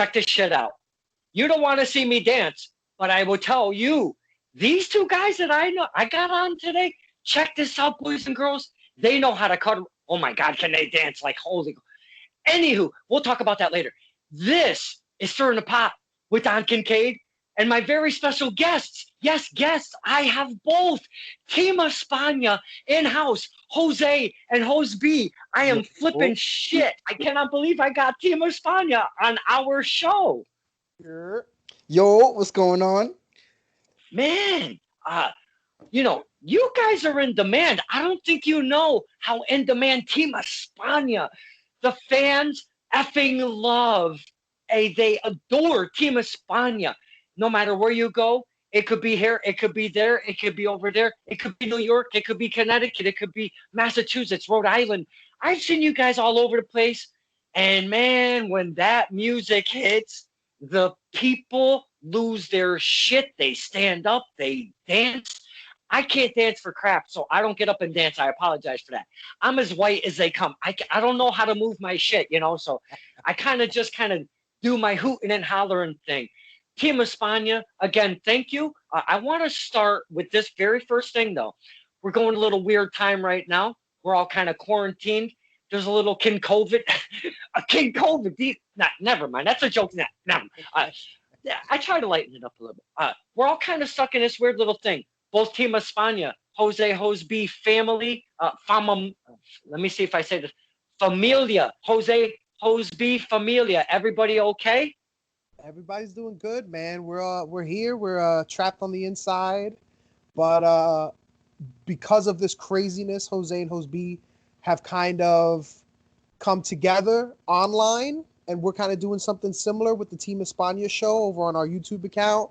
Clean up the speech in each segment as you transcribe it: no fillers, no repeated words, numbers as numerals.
check this shit out. You don't want to see me dance, but I will tell you, these two guys that I know, I got on today, check this out, boys and girls. They know how to cut. Oh my God, can they dance like holy? Anywho, we'll talk about that later. This is Stirring the Pot with Don Kincaid and my very special guests. Yes, guests. I have both Team Espana in-house, Jose and Jose B. I am flipping shit. I cannot believe I got Team Espana on our show. Yo, what's going on? Man, you guys are in demand. I don't think you know how in demand Team Espana. The fans effing love. They adore Team Espana. No matter where you go, it could be here, it could be there, it could be over there, it could be New York, it could be Connecticut, it could be Massachusetts, Rhode Island. I've seen you guys all over the place. And man, when that music hits, the people lose their shit. They stand up, they dance. I can't dance for crap, so I don't get up and dance. I apologize for that. I'm as white as they come. I don't know how to move my shit, so I kind of do my hooting and hollering thing. Team Espana, again, thank you. I want to start with this very first thing, though. We're going a little weird time right now. We're all kind of quarantined. There's a little Kincaid. Kincaid. Never mind. That's a joke. Never. I try to lighten it up a little bit. We're all kind of stuck in this weird little thing. Both Team Espana, Jose B, family, let me see if I say this. Familia, Jose B, familia. Everybody okay? Everybody's doing good, man. We're here. We're trapped on the inside, but because of this craziness, Jose and Jose B have kind of come together online, and we're kind of doing something similar with the Team Espana show over on our YouTube account.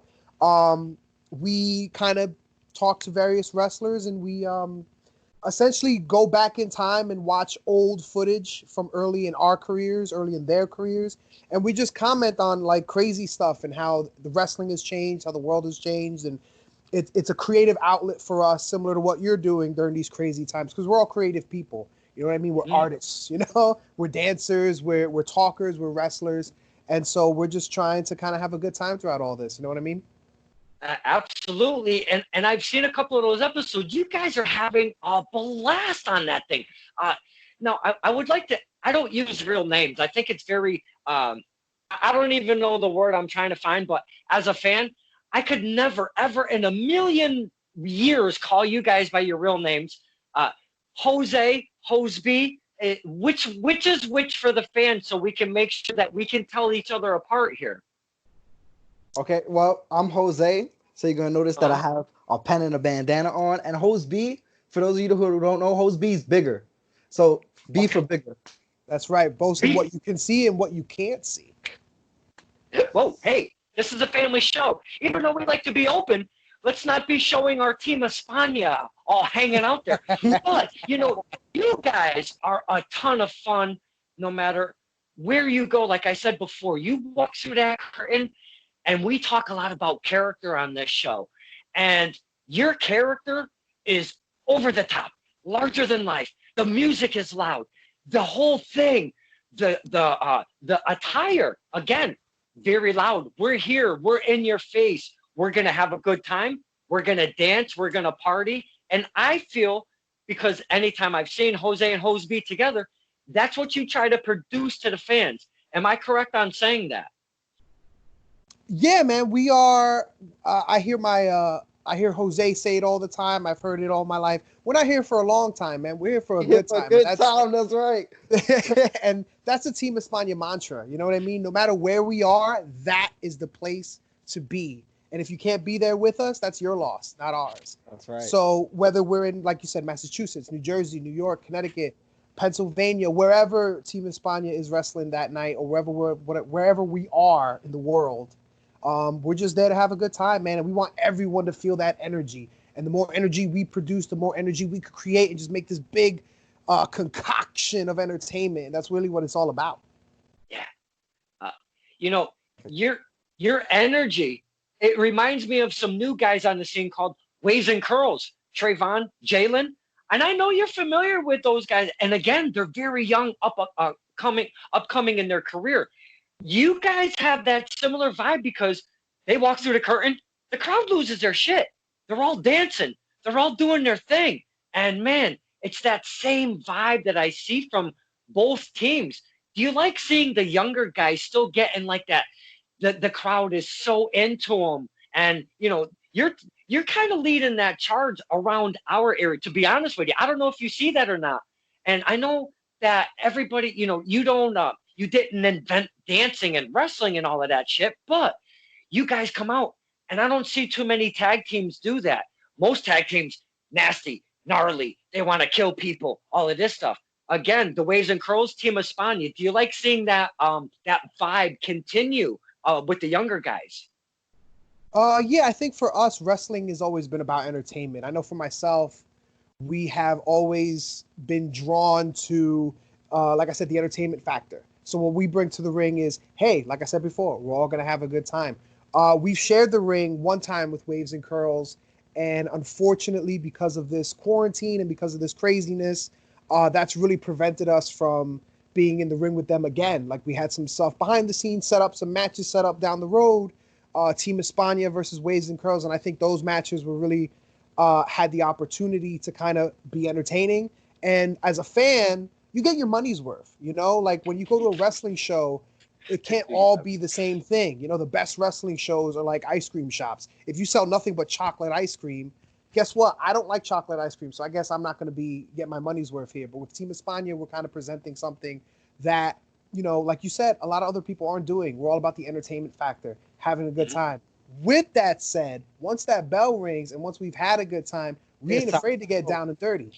We kind of talk to various wrestlers, and we essentially go back in time and watch old footage from early in their careers, and we just comment on like crazy stuff and how the wrestling has changed, how the world has changed, and it's a creative outlet for us, similar to what you're doing during these crazy times, because we're all creative people. You know what I mean? We're artists, we're dancers, we're talkers, we're wrestlers, and so we're just trying to kind of have a good time throughout all this. You know what I mean? Absolutely. And I've seen a couple of those episodes. You guys are having a blast on that thing. Now, I would like to, I don't use real names. I think it's very, I don't even know the word I'm trying to find, but as a fan, I could never, ever in a million years call you guys by your real names. Jose B, which is which for the fans, so we can make sure that we can tell each other apart here. Okay, well, I'm Jose, so you're going to notice that I have a pen and a bandana on. And Jose B, for those of you who don't know, Jose B is bigger. So B for bigger. That's right, both in what you can see and what you can't see. Whoa, hey, this is a family show. Even though we like to be open, let's not be showing our Team Espana all hanging out there. But, you guys are a ton of fun no matter where you go. Like I said before, you walk through that curtain, and we talk a lot about character on this show. And your character is over the top, larger than life. The music is loud. The whole thing, the attire, again, very loud. We're here. We're in your face. We're going to have a good time. We're going to dance. We're going to party. And I feel, because anytime I've seen Jose and Jose B together, that's what you try to produce to the fans. Am I correct on saying that? Yeah, man, we are. I hear Jose say it all the time. I've heard it all my life. We're not here for a long time, man. We're here for a good time. That's right. And that's a Team Espana mantra. You know what I mean? No matter where we are, that is the place to be. And if you can't be there with us, that's your loss, not ours. That's right. So whether we're in, like you said, Massachusetts, New Jersey, New York, Connecticut, Pennsylvania, wherever Team Espana is wrestling that night, or wherever we are in the world, we're just there to have a good time, man. And we want everyone to feel that energy. And the more energy we produce, the more energy we could create and just make this big concoction of entertainment. And that's really what it's all about. Yeah. Your energy, it reminds me of some new guys on the scene called Waves and Curls, Trayvon, Jalen. And I know you're familiar with those guys. And again, they're very young, upcoming in their career. You guys have that similar vibe because they walk through the curtain, the crowd loses their shit. They're all dancing, they're all doing their thing. And man, it's that same vibe that I see from both teams. Do you like seeing the younger guys still getting like that? The crowd is so into them, and you're kind of leading that charge around our area. To be honest with you, I don't know if you see that or not. And I know that everybody, you don't you didn't invent dancing and wrestling and all of that shit, but you guys come out, and I don't see too many tag teams do that. Most tag teams, nasty, gnarly, they want to kill people, all of this stuff. Again, the Waves and Curls, Team Espana. Do you like seeing that vibe continue with the younger guys? Yeah, I think for us, wrestling has always been about entertainment. I know for myself, we have always been drawn to, like I said, the entertainment factor. So what we bring to the ring is, hey, like I said before, we're all gonna have a good time. We've shared the ring one time with Waves and Curls, and unfortunately, because of this quarantine and because of this craziness, that's really prevented us from being in the ring with them again. Like we had some stuff behind the scenes set up, some matches set up down the road, Team Espana versus Waves and Curls, and I think those matches were really had the opportunity to kind of be entertaining. And as a fan, you get your money's worth. Like when you go to a wrestling show, it can't all be the same thing. The best wrestling shows are like ice cream shops. If you sell nothing but chocolate ice cream, guess what? I don't like chocolate ice cream, so I guess I'm not going to get my money's worth here. But with Team Espana, we're kind of presenting something that, like you said, a lot of other people aren't doing. We're all about the entertainment factor, having a good time. With that said, once that bell rings and once we've had a good time, we ain't afraid to get down and dirty.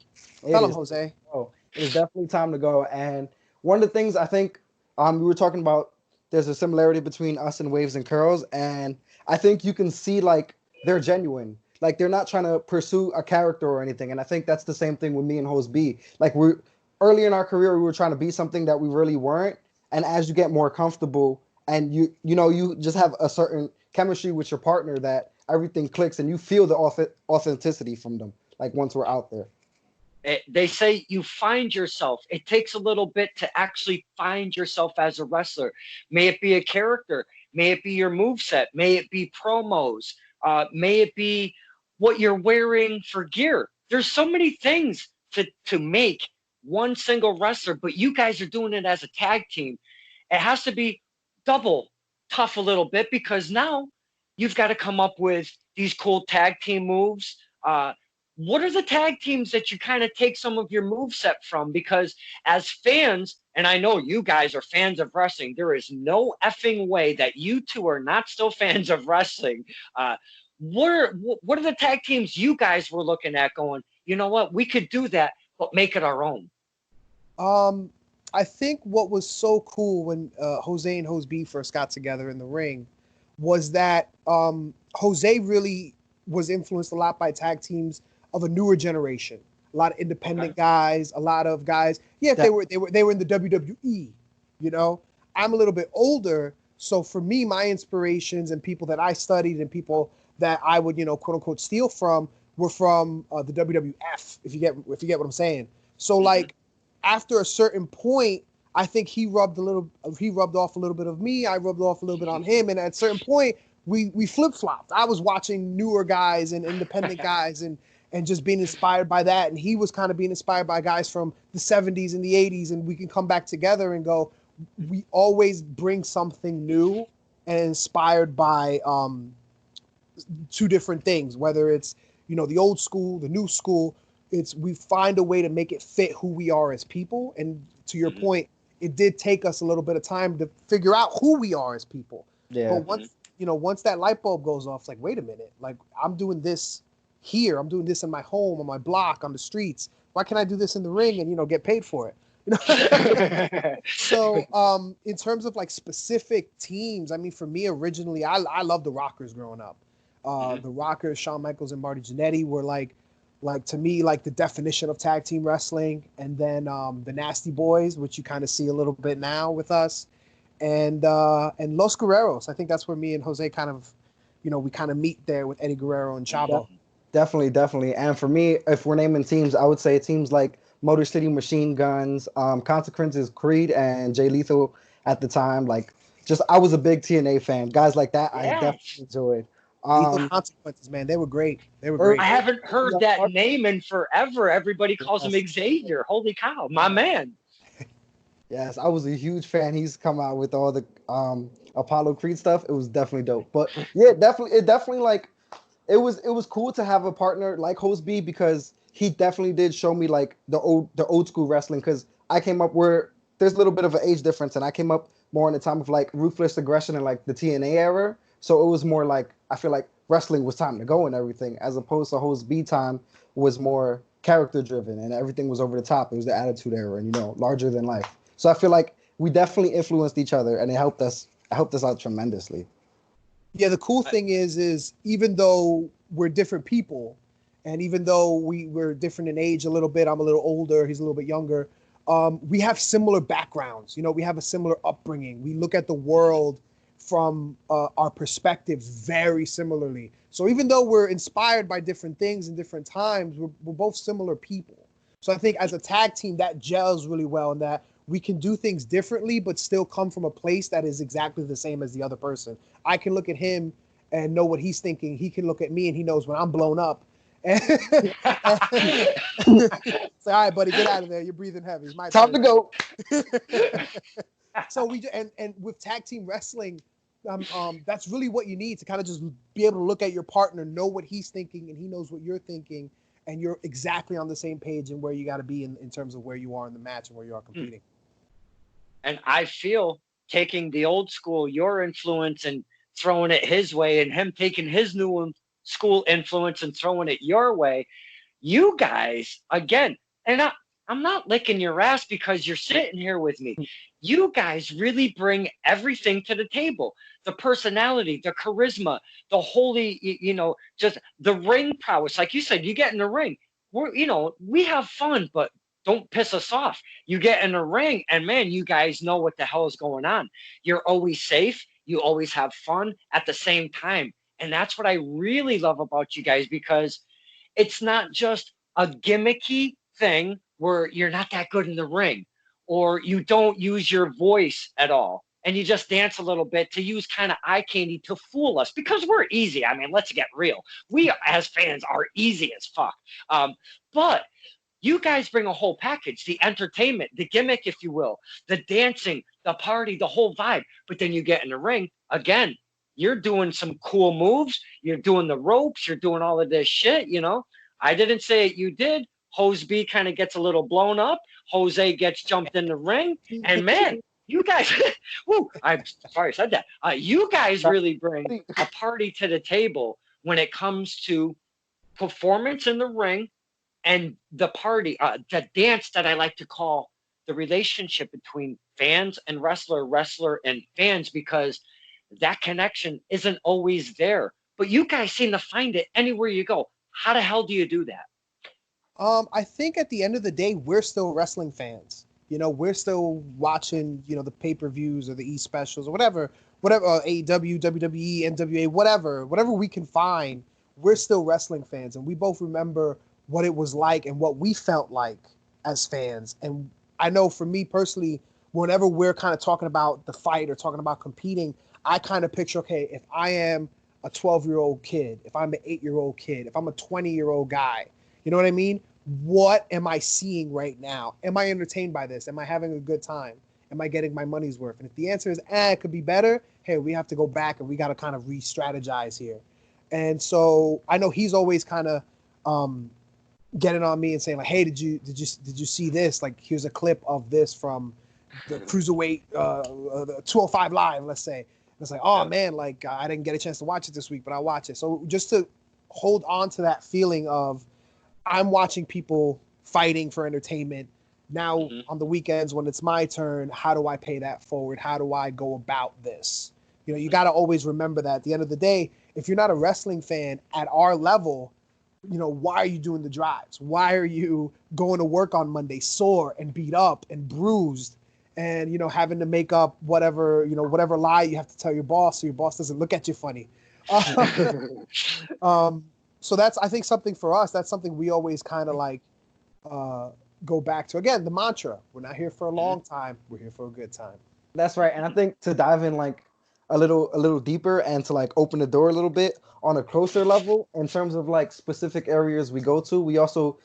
Tell him, Jose. Oh, it's definitely time to go. And one of the things I think we were talking about, there's a similarity between us and Waves and Curls, and I think you can see like they're genuine. Like they're not trying to pursue a character or anything. And I think that's the same thing with me and Hose B. Like we're early in our career, we were trying to be something that we really weren't. And as you get more comfortable and you just have a certain chemistry with your partner that everything clicks and you feel the authenticity from them. Like once we're out there. They say you find yourself. It takes a little bit to actually find yourself as a wrestler. May it be a character, may it be your moveset, may it be promos, may it be what you're wearing for gear. There's so many things to make one single wrestler, but you guys are doing it as a tag team. It has to be double tough a little bit because now you've got to come up with these cool tag team moves. What are the tag teams that you kind of take some of your moveset from? Because as fans, and I know you guys are fans of wrestling, there is no effing way that you two are not still fans of wrestling. What are the tag teams you guys were looking at going, you know what, we could do that, but make it our own? I think what was so cool when Jose and Hose B first got together in the ring was that Jose really was influenced a lot by tag teams of a newer generation. A lot of independent guys, a lot of guys. Yeah, they were in the WWE. I'm a little bit older, so for me, my inspirations and people that I studied and people that I would, quote unquote, steal from were from the WWF. If you get what I'm saying. So like after a certain point, I think he rubbed off a little bit of me. I rubbed off a little bit on him, and at a certain point, we flip flopped. I was watching newer guys and independent guys and just being inspired by that. And he was kind of being inspired by guys from the 70s and the 80s. And we can come back together and go, we always bring something new and inspired by two different things, whether it's, the old school, the new school. We find a way to make it fit who we are as people. And to your point, it did take us a little bit of time to figure out who we are as people. Yeah. But once that light bulb goes off, it's like, wait a minute, like I'm doing this here, I'm doing this in my home, on my block, on the streets. Why can't I do this in the ring and get paid for it? So in terms of like specific teams, I mean, for me originally, I loved the Rockers growing up. The Rockers, Shawn Michaels and Marty Jannetty were like to me, like the definition of tag team wrestling. And then the Nasty Boys, which you kind of see a little bit now with us, and Los Guerreros. I think that's where me and Jose kind of, we kind of meet there with Eddie Guerrero and Chavo. Definitely. And for me, if we're naming teams, I would say teams like Motor City Machine Guns, Consequences, Creed, and Jay Lethal at the time. Like just I was a big TNA fan. Guys like that, I Yeah. definitely enjoyed. Lethal Consequences, man, they were great. They were Earth- great. I haven't heard Young that Bucks, name in forever. Everybody calls him yes, Xavier. Holy cow, my man. yes, I was a huge fan. He's come out with all the Apollo Creed stuff. It was definitely dope. But yeah, definitely like it was cool to have a partner like Host B because he definitely did show me like the old school wrestling because I came up where there's a little bit of an age difference and I came up more in the time of like ruthless aggression and like the TNA era. So it was more like I feel like wrestling was time to go and everything, as opposed to Host B time was more character driven and everything was over the top. It was the attitude era and larger than life. So I feel like we definitely influenced each other and it helped us out tremendously. Yeah, the cool thing is even though we're different people, and even though we're different in age a little bit, I'm a little older, he's a little bit younger. We have similar backgrounds. We have a similar upbringing. We look at the world from our perspective very similarly. So even though we're inspired by different things in different times, we're both similar people. So I think as a tag team, that gels really well, in that we can do things differently, but still come from a place that is exactly the same as the other person. I can look at him and know what he's thinking. He can look at me and he knows when I'm blown up. And say, all right, buddy, get out of there. You're breathing heavy. It's my Time to turn. go. So and with tag team wrestling, that's really what you need to kind of just be able to look at your partner, know what he's thinking, and he knows what you're thinking, and you're exactly on the same page and where you got to be in terms of where you are in the match and where you are competing. And I feel taking the old school, your influence, and throwing it his way, and him taking his new school influence and throwing it your way, you guys, again, and I'm not licking your ass because you're sitting here with me. You guys really bring everything to the table: the personality, the charisma, the holy, just the ring prowess. Like you said, you get in the ring. We have fun, but don't piss us off. You get in a ring, and man, you guys know what the hell is going on. You're always safe. You always have fun at the same time. And that's what I really love about you guys, because it's not just a gimmicky thing where you're not that good in the ring, or you don't use your voice at all and you just dance a little bit to use kind of eye candy to fool us, because we're easy. I mean, let's get real. We as fans are easy as fuck. But you guys bring a whole package: the entertainment, the gimmick, if you will, the dancing, the party, the whole vibe. But then you get in the ring again, you're doing some cool moves, you're doing the ropes, you're doing all of this shit. I didn't say it, you did. Hose B kind of gets a little blown up. Jose gets jumped in the ring. And man, you guys, whoo, I'm sorry I said that. You guys really bring a party to the table when it comes to performance in the ring, and the party, the dance that I like to call the relationship between fans and wrestler and fans, because that connection isn't always there. But you guys seem to find it anywhere you go. How the hell do you do that? I think at the end of the day, we're still wrestling fans. We're still watching, the pay-per-views or the e-specials or whatever, AEW, WWE, NWA, whatever we can find. We're still wrestling fans, and we both remember what it was like and what we felt like as fans. And I know for me personally, whenever we're kind of talking about the fight or talking about competing, I kind of picture, okay, if I am a 12-year-old kid, if I'm an 8-year-old kid, if I'm a 20-year-old guy, you know what I mean? What am I seeing right now? Am I entertained by this? Am I having a good time? Am I getting my money's worth? And if the answer is, it could be better, hey, we have to go back and we got to kind of re-strategize here. And so I know he's always kind of getting on me and saying like, hey, did you see this? Like, here's a clip of this from the Cruiserweight, the 205 Live, let's say. And it's like, oh man, like I didn't get a chance to watch it this week, but I'll watch it. So just to hold on to that feeling of, I'm watching people fighting for entertainment. Now on the weekends when it's my turn, how do I pay that forward? How do I go about this? You got to always remember that at the end of the day, if you're not a wrestling fan at our level, why are you doing the drives? Why are you going to work on Monday sore and beat up and bruised and, having to make up whatever lie you have to tell your boss so your boss doesn't look at you funny. So that's, I think, something for us. That's something we always kind of like go back to. Again, the mantra: we're not here for a long time. We're here for a good time. That's right. And I think to dive in like a little deeper and to like open the door a little bit on a closer level in terms of like specific areas we go to, we also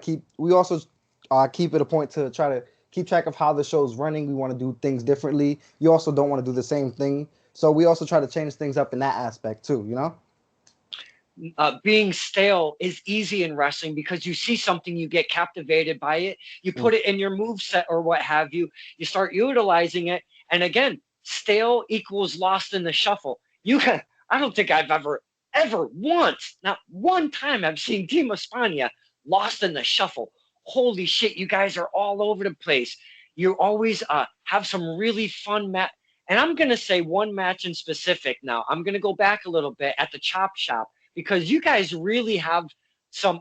keep it a point to try to keep track of how the show's running. We want to do things differently. You also don't want to do the same thing. So we also try to change things up in that aspect too, you know? Being stale is easy in wrestling because you see something, you get captivated by it, you put it in your move set or what have you, you start utilizing it, and again, stale equals lost in the shuffle. I don't think I've ever once, not one time, I've seen Team Espana lost in the shuffle. Holy shit, you guys are all over the place. You always have some really fun match. And I'm going to say one match in specific now. I'm going to go back a little bit at the Chop Shop because you guys really have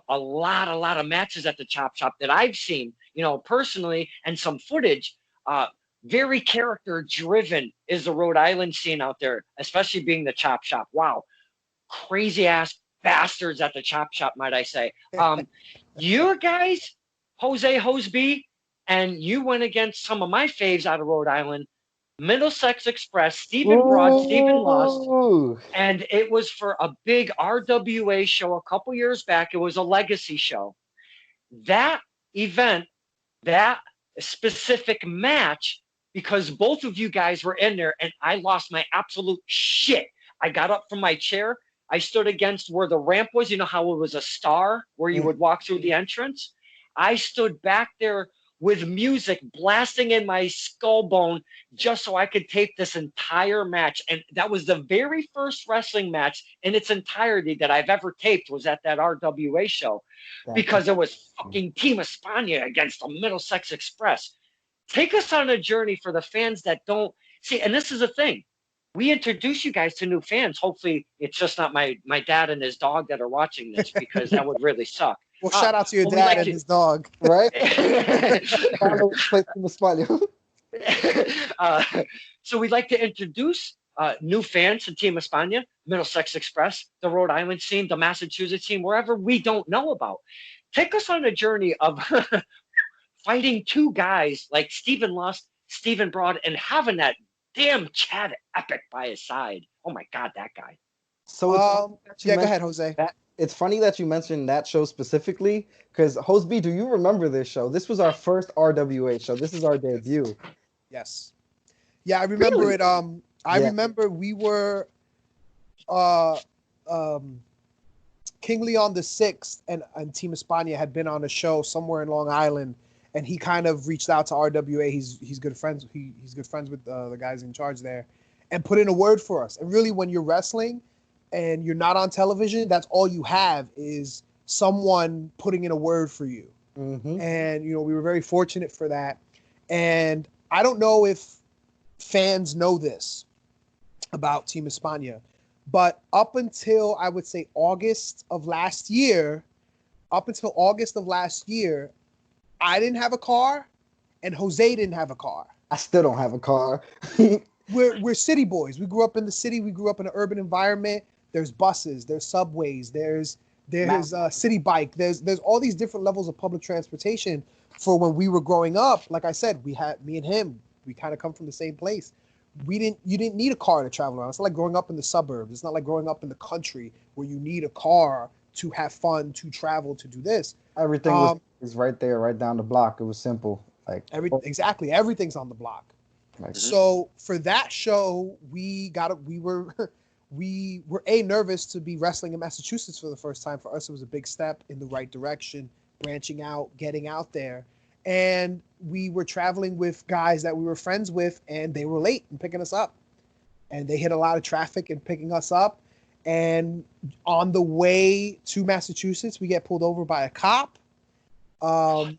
a lot of matches at the Chop Shop that I've seen, personally, and some footage. Very character driven is the Rhode Island scene out there, especially being the Chop Shop. Wow, crazy ass bastards at the Chop Shop, might I say? Your guys, Jose Hoseby, and you went against some of my faves out of Rhode Island. Middlesex Express, Stephen Broad, Stephen Lust, Ooh. and it was for a big RWA show a couple years back. It was a legacy show. That event, that specific match, because both of you guys were in there, and I lost my absolute shit. I got up from my chair. I stood against where the ramp was. You know how it was a star where you would walk through the entrance? I stood back there with music blasting in my skull bone just so I could tape this entire match. And that was the very first wrestling match in its entirety that I've ever taped was at that RWA show because it was fucking Team Espana against the Middlesex Express. Take us on a journey for the fans that don't see. And this is the thing. We introduce you guys to new fans. Hopefully it's just not my dad and his dog that are watching this because that would really suck. Well, shout out to your dad and his dog. Right? So we'd like to introduce new fans to Team Espana, Middlesex Express, the Rhode Island scene, the Massachusetts scene, wherever we don't know about. Take us on a journey of fighting two guys like Stephen Lust, Stephen Broad, and having that damn Chad Epic by his side. Oh my God, that guy. So go ahead, Jose. It's funny that you mentioned that show specifically because Hoseby, do you remember this show? This was our first RWA show. This is our debut. Yes. Yeah, I remember it. I remember we were King Leon the Sixth and Team Espana had been on a show somewhere in Long Island, and he kind of reached out to RWA. He's good friends. He's good friends with the guys in charge there, and put in a word for us. And really, when you're wrestling and you're not on television, that's all you have is someone putting in a word for you. Mm-hmm. And, we were very fortunate for that. And I don't know if fans know this about Team Espana, but up until, I would say, August of last year, I didn't have a car and Jose didn't have a car. I still don't have a car. We're city boys. We grew up in the city. We grew up in an urban environment. There's buses, there's subways, there's city bike, there's all these different levels of public transportation. For when we were growing up, like I said, we had me and him, we kind of come from the same place. You didn't need a car to travel around. It's not like growing up in the suburbs. It's not like growing up in the country where you need a car to have fun, to travel, to do this. Everything was right there, right down the block. It was simple. Exactly. Everything's on the block. So for that show, we were nervous to be wrestling in Massachusetts for the first time. For us, it was a big step in the right direction, branching out, getting out there. And we were traveling with guys that we were friends with, and they were late in picking us up. And they hit a lot of traffic in picking us up. And on the way to Massachusetts, we get pulled over by a cop. I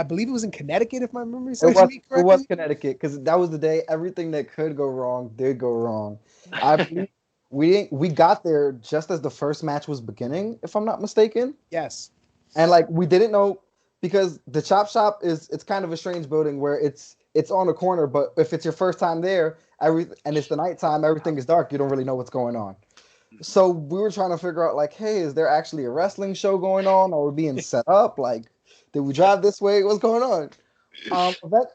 believe it was in Connecticut, if my memory serves me correctly. It was Connecticut, because that was the day everything that could go wrong did go wrong. I believe we got there just as the first match was beginning, if I'm not mistaken. Yes. And we didn't know, because the Chop Shop it's kind of a strange building where it's on a corner, but if it's your first time there, and it's the nighttime, everything is dark, you don't really know what's going on. So we were trying to figure out, hey, is there actually a wrestling show going on, or we're being set up? Did we drive this way? What's going on?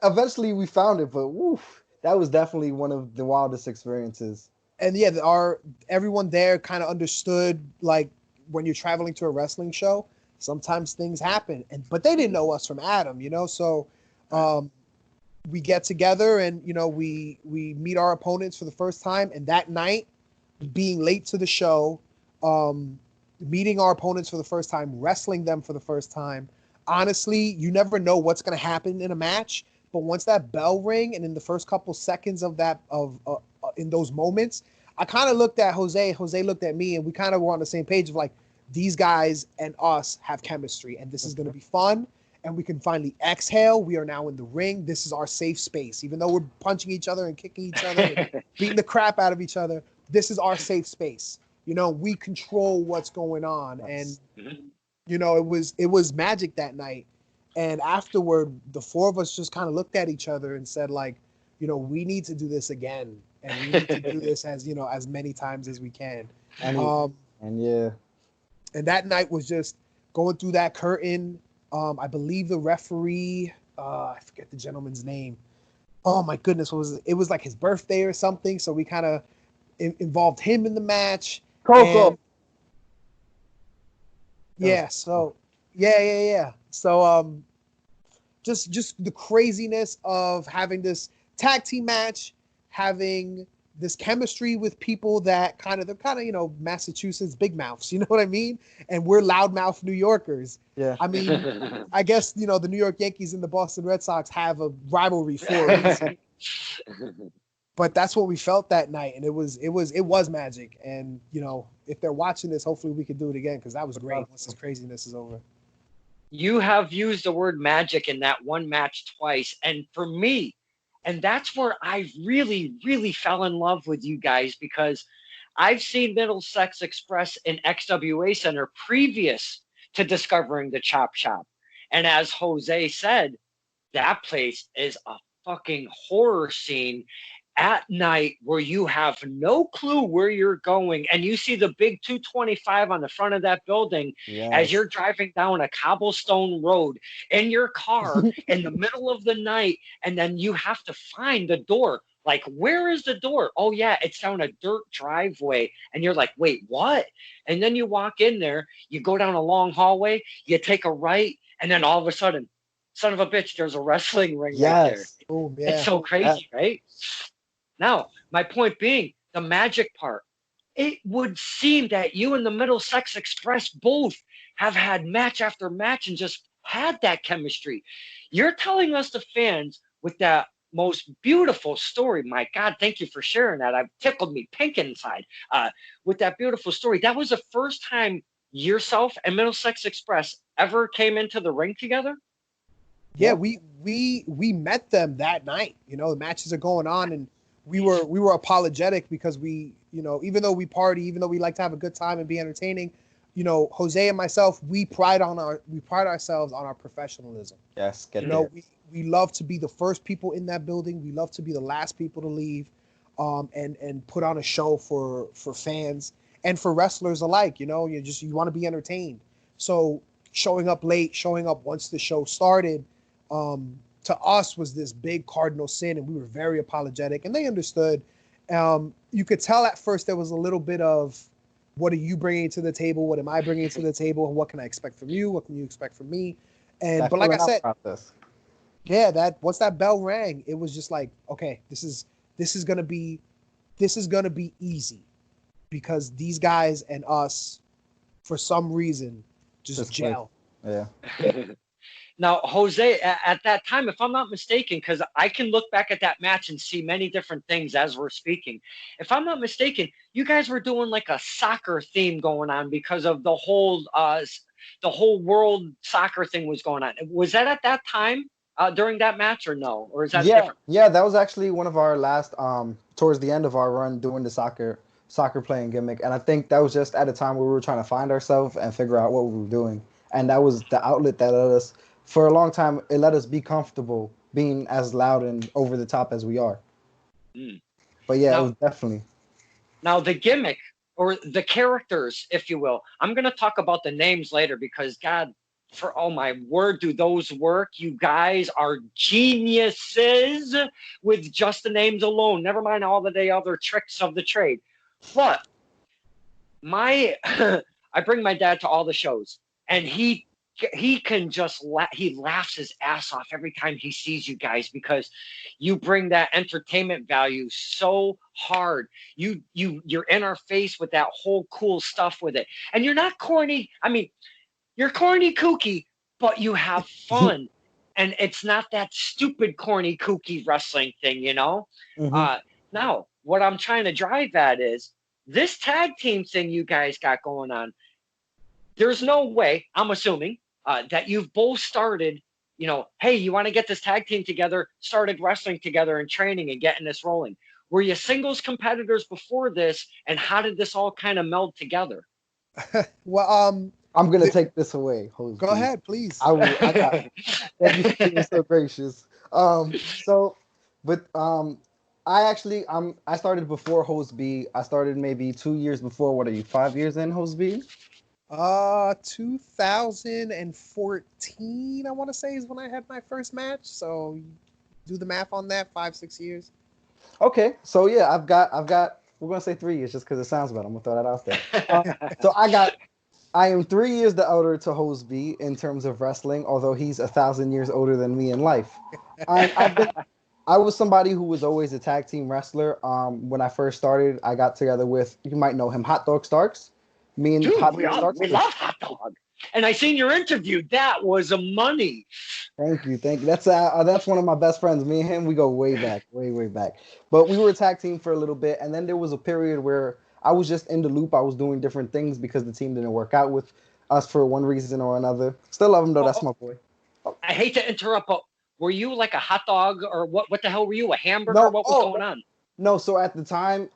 Eventually we found it, but woof, that was definitely one of the wildest experiences. And yeah, everyone there kind of understood, like, when you're traveling to a wrestling show, sometimes things happen, but they didn't know us from Adam, so um, we get together and we meet our opponents for the first time, and that night, being late to the show, meeting our opponents for the first time, wrestling them for the first time. Honestly, you never know what's going to happen in a match, but once that bell ring and in the first couple seconds of that in those moments, I kind of looked at Jose. Jose looked at me, and we kind of were on the same page of like, these guys and us have chemistry, and this is going to be fun. And we can finally exhale. We are now in the ring. This is our safe space. Even though we're punching each other and kicking each other and beating the crap out of each other, this is our safe space. We control what's going on. And it was magic that night. And afterward, the four of us just kind of looked at each other and said, like, we need to do this again, and we need to do this as many times as we can. And yeah, and that night was just going through that curtain. I believe the referee, I forget the gentleman's name. Oh my goodness, what was it? It was like his birthday or something. So we kind of involved him in the match. Coco. And yeah. So yeah. So just the craziness of having this tag team match, having this chemistry with people that they're kind of Massachusetts big mouths, you know what I mean? And we're loudmouth New Yorkers. Yeah. I mean, I guess the New York Yankees and the Boston Red Sox have a rivalry for a reason. But that's what we felt that night, and it was magic. And if they're watching this, hopefully we can do it again, because that was great once this craziness is over. You have used the word magic in that one match twice, and for me, and that's where I really, really fell in love with you guys, because I've seen Middlesex Express in XWA Center previous to discovering the Chop Shop. And as Jose said, that place is a fucking horror scene at night where you have no clue where you're going, and you see the big 225 on the front of that building as you're driving down a cobblestone road in your car in the middle of the night, and then you have to find the door. Like, where is the door? Oh yeah, it's down a dirt driveway. And you're like, wait, what? And then you walk in there, you go down a long hallway, you take a right, and then all of a sudden, son of a bitch, there's a wrestling ring right there. Boom, yeah. It's so crazy, right? Now, my point being, the magic part. It would seem that you and the Middlesex Express both have had match after match and just had that chemistry. You're telling us, the fans, with that most beautiful story. My God, thank you for sharing that. I've tickled me pink inside with that beautiful story. That was the first time yourself and Middlesex Express ever came into the ring together? Yeah, we met them that night. The matches are going on, and we were apologetic because we, even though we party, even though we like to have a good time and be entertaining, Jose and myself, we pride ourselves on our professionalism. Yes, we love to be the first people in that building. We love to be the last people to leave, and put on a show for fans and for wrestlers alike. You want to be entertained. So showing up late, showing up once the show started, to us was this big cardinal sin, and we were very apologetic, and they understood. You could tell at first there was a little bit of, what are you bringing to the table? What am I bringing to the table? And what can I expect from you? What can you expect from me? But like I said, once that bell rang, it was just like, okay, this is gonna be easy, because these guys and us, for some reason, just gel. Yeah. Now, Jose, at that time, if I'm not mistaken, because I can look back at that match and see many different things as we're speaking. If I'm not mistaken, you guys were doing like a soccer theme going on because of the whole world soccer thing was going on. Was that at that time during that match, or no? Or is that different? Yeah, that was actually one of our last towards the end of our run doing the soccer playing gimmick, and I think that was just at a time where we were trying to find ourselves and figure out what we were doing, and that was the outlet that let us. For a long time, it let us be comfortable being as loud and over the top as we are. But yeah, it was definitely. Now, the gimmick, or the characters, if you will, I'm going to talk about the names later, because, God, For oh my word, do those work? You guys are geniuses with just the names alone. Never mind all the other tricks of the trade. But my I bring my dad to all the shows, and he can just he laughs his ass off every time he sees you guys because you bring that entertainment value so hard. You're in our face with that whole cool stuff with it, and you're not corny. I mean, you're corny kooky, but you have fun. And it's not that stupid corny kooky wrestling thing, you know? Mhm. Now, what I'm trying to drive at is this tag team thing you guys got going on. There's no way, I'm assuming, that you've both started, hey, you want to get this tag team together, started wrestling together and training and getting this rolling. Were you singles competitors before this, and how did this all kind of meld together? Well, I'm gonna take this away, Jose. go ahead, please. I got. Thank you for being so gracious. So, but I started before Host B. I started maybe 2 years before. What are you? 5 years in Host B? 2014, I want to say, is when I had my first match. So do the math on that, 5-6 years. Okay, so yeah, I've got. We're gonna say 3 years just because it sounds better. I'm gonna throw that out there. So I am 3 years the elder to Host B in terms of wrestling, although he's 1,000 years older than me in life. I was somebody who was always a tag team wrestler. When I first started, I got together with, you might know him, Hot Dog Starks. Me and Dude, Hot we Dog Starks. love Hot Dog. And I seen your interview. That was a money. Thank you. That's one of my best friends. Me and him, we go way back, way back. But we were a tag team for a little bit, and then there was a period where I was just in the loop. I was doing different things because the team didn't work out with us for one reason or another. Still love him though. That's my boy. I hate to interrupt, but were you like a hot dog or what the hell were you? A hamburger? No, What was going on? No, so at the time,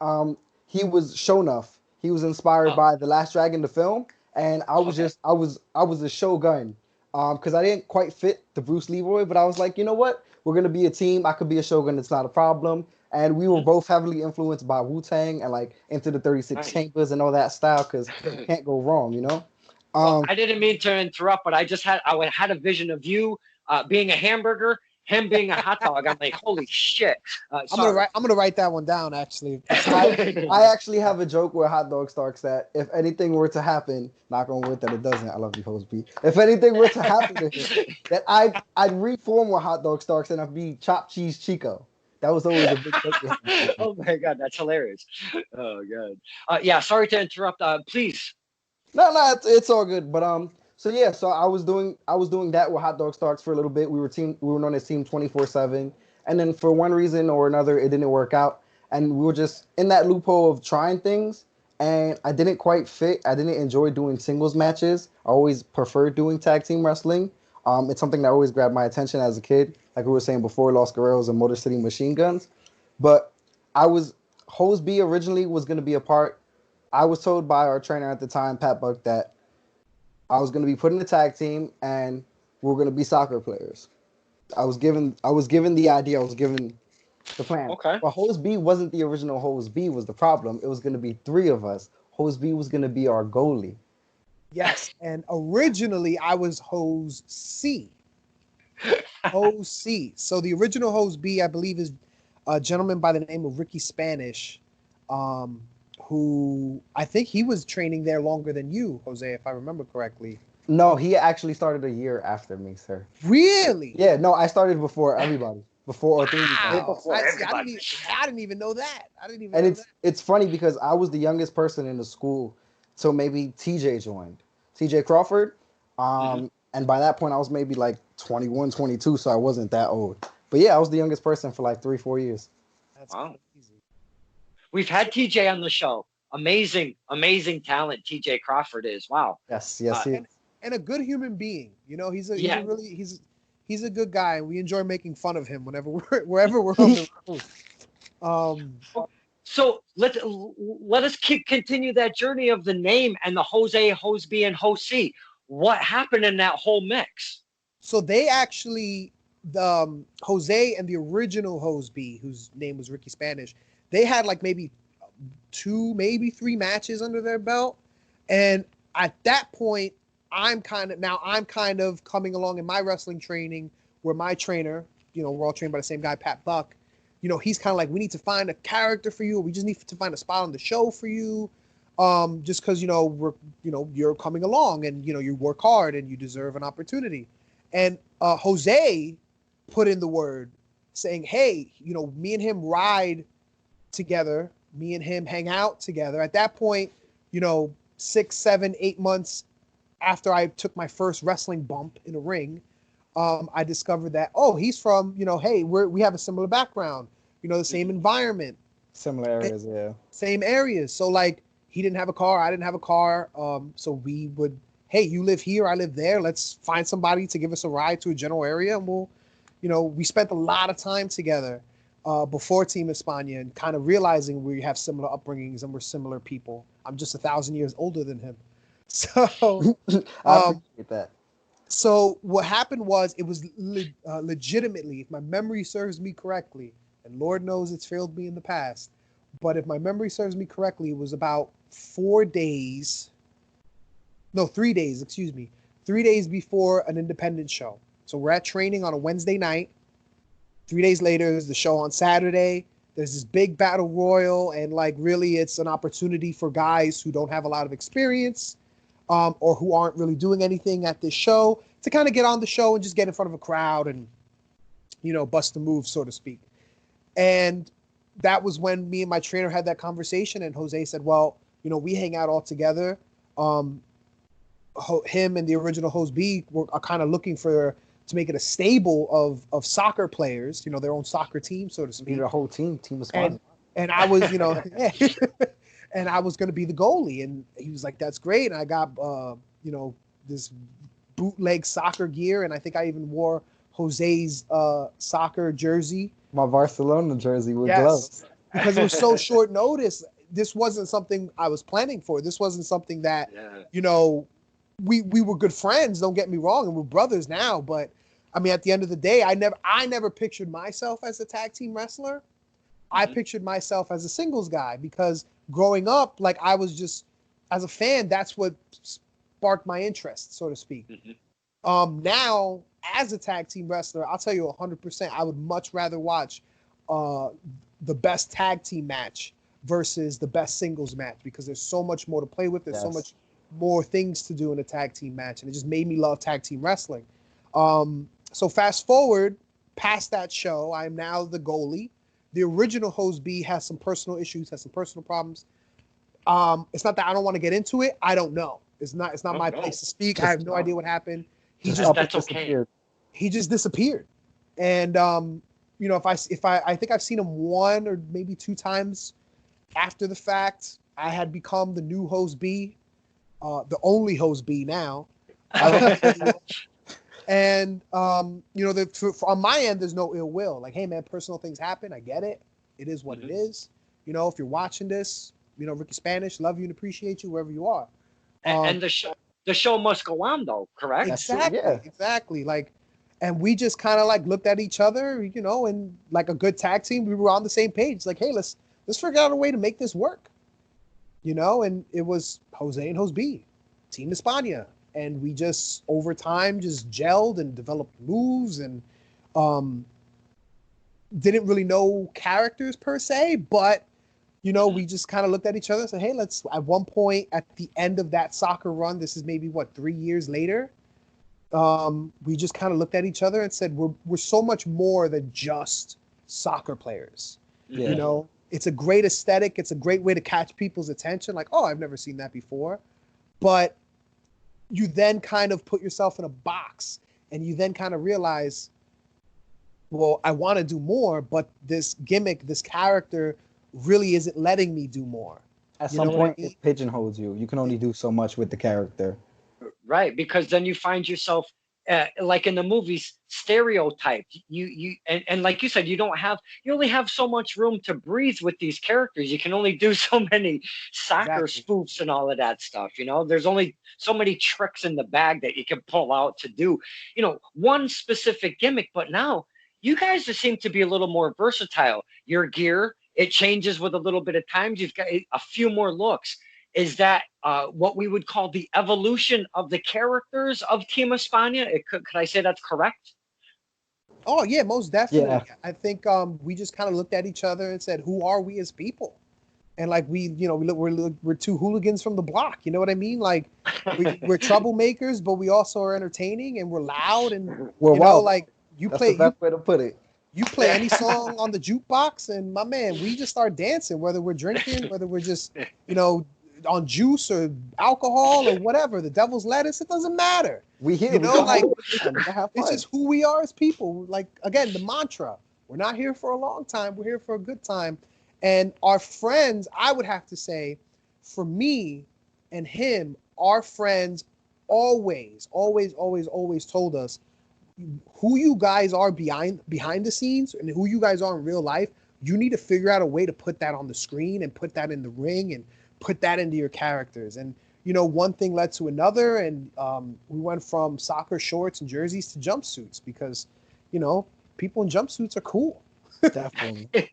he was Shonuff. He was inspired by The Last Dragon, the film, and I was I was a Shogun, because I didn't quite fit the Bruce Leroy, but I was like, you know what? We're gonna be a team. I could be a Shogun. It's not a problem. And we were both heavily influenced by Wu-Tang and like Into the 36 Chambers and all that style, because you can't go wrong, you know. Well, I didn't mean to interrupt, but I had a vision of you being a hamburger, him being a hot dog. I'm like, holy shit! I'm gonna write that one down. Actually, I actually have a joke where Hot Dog Starks that if anything were to happen, knock on wood that it doesn't. I love you, Host B. If anything were to happen to him, that I'd reform with Hot Dog Starks and I'd be Chopped Cheese Chico. That was always a big joke. Oh my god, that's hilarious. Oh god. Yeah, sorry to interrupt. Please. No, it's all good. But so yeah, so I was doing that with Hot Dog Starks for a little bit. We were known as Team 24/7, and then for one reason or another, it didn't work out, and we were just in that loophole of trying things, and I didn't quite fit. I didn't enjoy doing singles matches. I always preferred doing tag team wrestling. It's something that always grabbed my attention as a kid, like we were saying before, Los Guerreros and Motor City Machine Guns. But Hose B originally was going to be a part. I was told by our trainer at the time, Pat Buck, that I was going to be put in the tag team and we were going to be soccer players. I was given the idea. I was given the plan. Okay. But Hose B wasn't the original Hose B was the problem. It was going to be three of us. Hose B was going to be our goalie. Yes, and originally I was Hose C. Hose C. So the original Hose B, I believe, is a gentleman by the name of Ricky Spanish, who I think he was training there longer than you, Jose, if I remember correctly. No, he actually started a year after me, sir. Really? Yeah, no, I started before everybody. Before all three of you guys. Before everybody. I didn't even know that. And it's funny because I was the youngest person in the school, so maybe TJ joined. TJ Crawford. And by that point I was maybe like 21, 22, so I wasn't that old. But yeah, I was the youngest person for like 3-4 years. That's wow. Crazy. We've had TJ on the show. Amazing talent TJ Crawford is. Wow. Yes. And a good human being. You know, he's a good guy. We enjoy making fun of him wherever we're on the road. So let us continue that journey of the name and the Jose, Hose B, and Hose C. What happened in that whole mix? So they actually, the Jose and the original Hose B, whose name was Ricky Spanish, they had like maybe 2, maybe 3 matches under their belt. And at that point, I'm kind of coming along in my wrestling training where my trainer, we're all trained by the same guy, Pat Buck. He's kind of like, we need to find a character for you. Or we just need to find a spot on the show for you. Just because, you're coming along and, you work hard and you deserve an opportunity. And Jose put in the word saying, hey, me and him ride together. Me and him hang out together. At that point, 6, 7, 8 months after I took my first wrestling bump in a ring, I discovered that, he's from, hey, we have a similar background, the same environment. Similar areas, yeah. Same areas. So, like, he didn't have a car, I didn't have a car. So we would, hey, you live here, I live there. Let's find somebody to give us a ride to a general area. And we'll, we spent a lot of time together before Team Espana and kind of realizing we have similar upbringings and we're similar people. I'm just 1,000 years older than him. So, I appreciate that. So what happened was, it was legitimately, if my memory serves me correctly, and Lord knows it's failed me in the past, but if my memory serves me correctly, it was about 3 days, excuse me, 3 days before an independent show. So we're at training on a Wednesday night. 3 days later, there's the show on Saturday. There's this big battle royal, and like really it's an opportunity for guys who don't have a lot of experience or who aren't really doing anything at this show to kind of get on the show and just get in front of a crowd and, bust a move, so to speak. And that was when me and my trainer had that conversation, and Jose said, well, we hang out all together. Him and the original host B are kind of looking to make it a stable of soccer players, their own soccer team, so to speak. The whole team Espana. And I was, and I was going to be the goalie. And he was like, that's great. And I got, this bootleg soccer gear. And I think I even wore Jose's soccer jersey. My Barcelona jersey with gloves. Because it was so short notice. This wasn't something I was planning for. This wasn't something that, we were good friends. Don't get me wrong. And we're brothers now. But I mean, at the end of the day, I never pictured myself as a tag team wrestler. I pictured myself as a singles guy because growing up, like I was just, as a fan, that's what sparked my interest, so to speak. Now, as a tag team wrestler, I'll tell you 100%, I would much rather watch the best tag team match versus the best singles match because there's so much more to play with. There's so much more things to do in a tag team match, and it just made me love tag team wrestling. So fast forward past that show, I'm now the goalie. The original host B has some personal issues, has some personal problems. It's not that I don't want to get into it. I don't know. It's not my place to speak. I have no idea what happened. That's okay. He just disappeared. And if I think I've seen him 1 or maybe 2 times after the fact. I had become the new host B, the only host B now. And on my end, there's no ill will. Like, hey man, personal things happen. I get it. It is what it is. If you're watching this, Ricky Spanish, love you and appreciate you wherever you are. And the show must go on though, correct? Exactly. Like, and we just kind of like looked at each other, and like a good tag team, we were on the same page. Like, hey, let's figure out a way to make this work. And it was Jose and Host B, Team Espana. And we just, over time, just gelled and developed moves and didn't really know characters per se, but, we just kind of looked at each other and said, hey, let's, at one point, at the end of that soccer run, this is maybe, 3 years later, we just kind of looked at each other and said, we're so much more than just soccer players. Yeah. It's a great aesthetic. It's a great way to catch people's attention. Like, oh, I've never seen that before. But you then kind of put yourself in a box and you then kind of realize, well, I want to do more, but this gimmick, this character really isn't letting me do more. At some point, it pigeonholes you. You can only do so much with the character. Right, because then you find yourself like in the movies, stereotyped. And like you said, you only have so much room to breathe with these characters. You can only do so many soccer spoofs and all of that stuff. There's only so many tricks in the bag that you can pull out to do, one specific gimmick. But now you guys just seem to be a little more versatile. Your gear, it changes with a little bit of time. You've got a few more looks. Is that what we would call the evolution of the characters of Team Espana? Could I say that's correct? Oh yeah, most Yeah. definitely. I think we just kind of looked at each other and said, "Who are we as people?" And like we're two hooligans from the block. You know what I mean? Like we're troublemakers, but we also are entertaining and we're loud and Well, wow, like you that's the play you best way to put it. you play any song on the jukebox and my man, we just start dancing, whether we're drinking, whether we're just you know on juice or alcohol or whatever, the devil's lettuce, it doesn't matter. We here. You We know, gonna have like a good time. We gonna have it's fun. just who we are as people. Like again, the mantra: we're not here for a long time. We're here for a good time. And our friends, I would have to say, for me and him, our friends always, always, always, always told us who you guys are behind the scenes and who you guys are in real life. You need to figure out a way to put that on the screen and put that in the ring and put that into your characters. And one thing led to another, and we went from soccer shorts and jerseys to jumpsuits because, people in jumpsuits are cool. Definitely.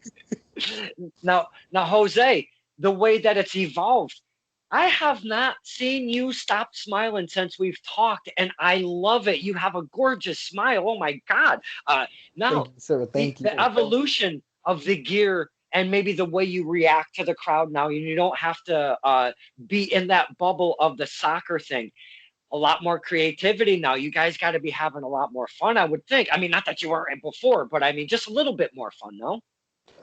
Now, Jose, the way that it's evolved, I have not seen you stop smiling since we've talked, and I love it. You have a gorgeous smile. Oh my God! Now, Thank you, sir. Thank you. the evolution of the gear and maybe the way you react to the crowd now, you don't have to be in that bubble of the soccer thing. A lot more creativity now. You guys got to be having a lot more fun, I would think. I mean, not that you weren't before, but I mean, just a little bit more fun, no?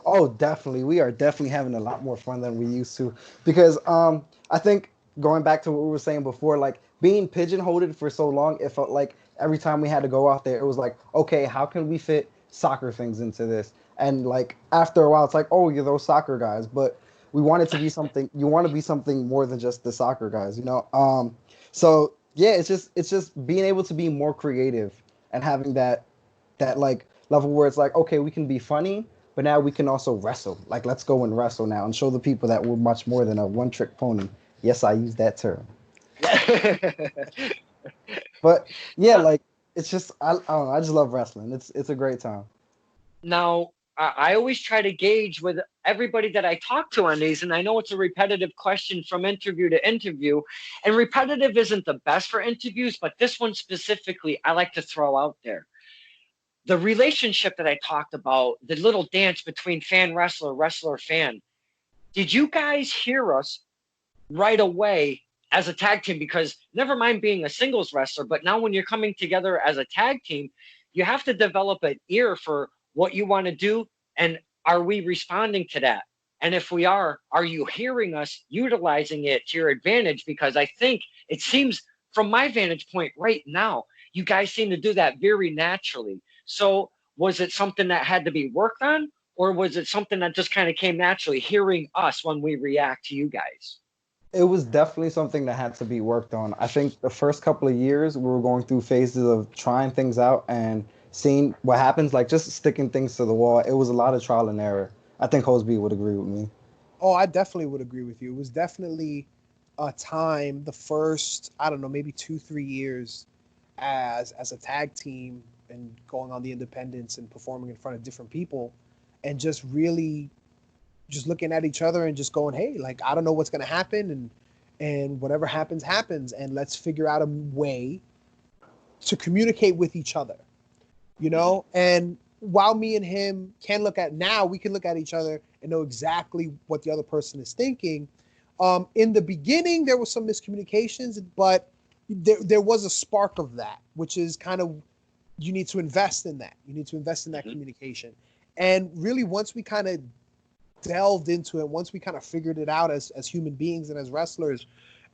Oh, definitely. We are definitely having a lot more fun than we used to because I think going back to what we were saying before, like being pigeonholed for so long, it felt like every time we had to go out there, it was like, okay, how can we fit soccer things into this? And like after a while, it's like, oh, you're those soccer guys, but we want it to be something. You want to be something more than just the soccer guys, you know? So yeah, it's just being able to be more creative and having that like level where it's like, okay, we can be funny, but now we can also wrestle. Like, let's go and wrestle now and show the people that we're much more than a one-trick pony. Yes, I use that term. But yeah, now, like it's just I don't know. I just love wrestling. It's a great time. now, I always try to gauge with everybody that I talk to on these, and I know it's a repetitive question from interview to interview, and repetitive isn't the best for interviews, but this one specifically, I like to throw out there. The relationship that I talked about, the little dance between fan wrestler, wrestler fan. Did you guys hear us right away as a tag team? Because never mind being a singles wrestler, but now when you're coming together as a tag team, you have to develop an ear for what you want to do. And are we responding to that? And if we are you hearing us utilizing it to your advantage? Because I think it seems from my vantage point right now, you guys seem to do that very naturally. So was it something that had to be worked on? Or was it something that just kind of came naturally, hearing us when we react to you guys? It was definitely something that had to be worked on. I think the first couple of years we were going through phases of trying things out and seeing what happens, like just sticking things to the wall. It was a lot of trial and error. I think Hoseby would agree with me. Oh, I definitely would agree with you. It was definitely a time, the first, I don't know, maybe 2, 3 years as a tag team and going on the independents and performing in front of different people and just really just looking at each other and just going, hey, like I don't know what's gonna happen and whatever happens, happens, and let's figure out a way to communicate with each other, And while me and him can look at now, we can look at each other and know exactly what the other person is thinking. In the beginning, there was some miscommunications, but there was a spark of that, which is kind of you need to invest in that. You need to invest in that communication. And really, once we kind of delved into it, once we kind of figured it out as human beings and as wrestlers,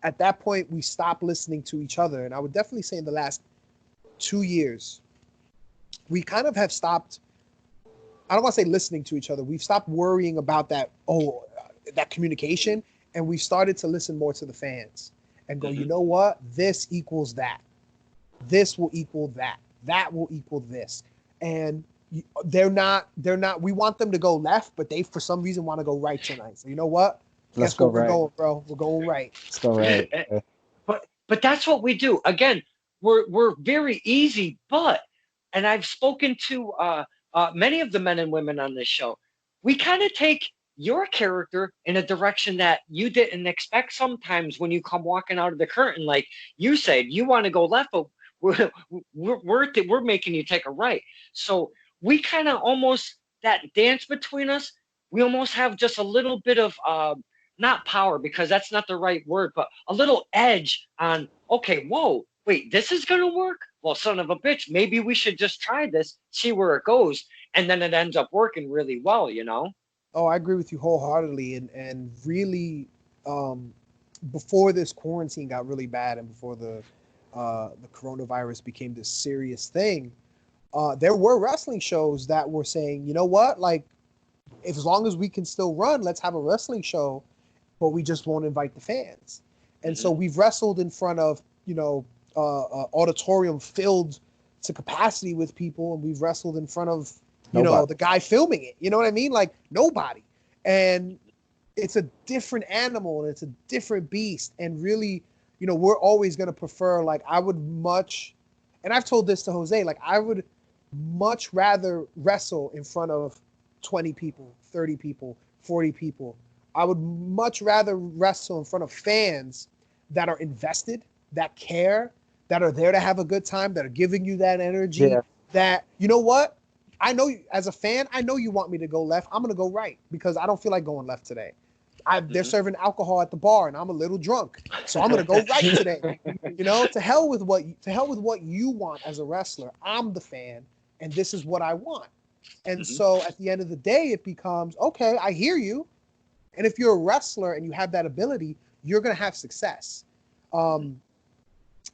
at that point, we stopped listening to each other. And I would definitely say in the last 2 years, we kind of have stopped. I don't want to say listening to each other. We've stopped worrying about that communication, and we started to listen more to the fans and go, you know what? This equals that. This will equal that. That will equal this. And they're not, we want them to go left, but they, for some reason, want to go right tonight. So you know what? Let's Guess go what we're right. going, bro? We're going right. Let's go right. But that's what we do. Again, we're very easy, and I've spoken to many of the men and women on this show. We kind of take your character in a direction that you didn't expect sometimes when you come walking out of the curtain. Like you said, you want to go left, but we're making you take a right. So we kind of almost, that dance between us, we almost have just a little bit of not power, because that's not the right word, but a little edge on, okay, whoa, wait, this is gonna work? Well, son of a bitch, maybe we should just try this, see where it goes, and then it ends up working really well, you know? Oh, I agree with you wholeheartedly, and really, um, before this quarantine got really bad, and before the coronavirus became this serious thing, there were wrestling shows that were saying, you know what, like, if, as long as we can still run, let's have a wrestling show, but we just won't invite the fans. And so Mhm. we've wrestled in front of, auditorium filled to capacity with people, and we've wrestled in front of, Nobody. the guy filming it. You know what I mean? Like, nobody. And it's a different animal, and it's a different beast. And really, we're always going to prefer, like, I would much, and I've told this to Jose, like, I would much rather wrestle in front of 20 people, 30 people, 40 people. I would much rather wrestle in front of fans that are invested, that care, that are there to have a good time, that are giving you that energy. Yeah. That, you know what? I know you, as a fan, I know you want me to go left. I'm going to go right because I don't feel like going left today. They're Mhm. serving alcohol at the bar and I'm a little drunk. So I'm going to go right today. To hell with what you want as a wrestler. I'm the fan and this is what I want. And Mhm. so at the end of the day, it becomes, okay, I hear you. And if you're a wrestler and you have that ability, you're going to have success.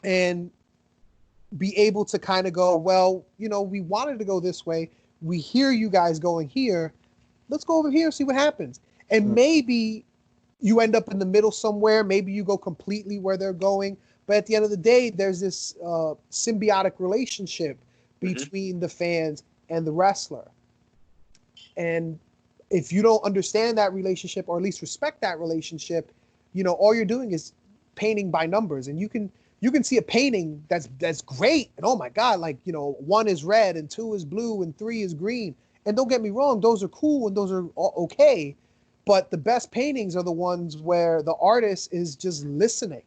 And be able to kind of go, well, we wanted to go this way. We hear you guys going here. Let's go over here, see what happens. And maybe you end up in the middle somewhere. Maybe you go completely where they're going. But at the end of the day, there's this symbiotic relationship Mhm. between the fans and the wrestler. And if you don't understand that relationship, or at least respect that relationship, all you're doing is painting by numbers. And you can see a painting that's great, and oh my god, like, 1 is red and 2 is blue and 3 is green. And don't get me wrong, those are cool and those are okay. But the best paintings are the ones where the artist is just listening.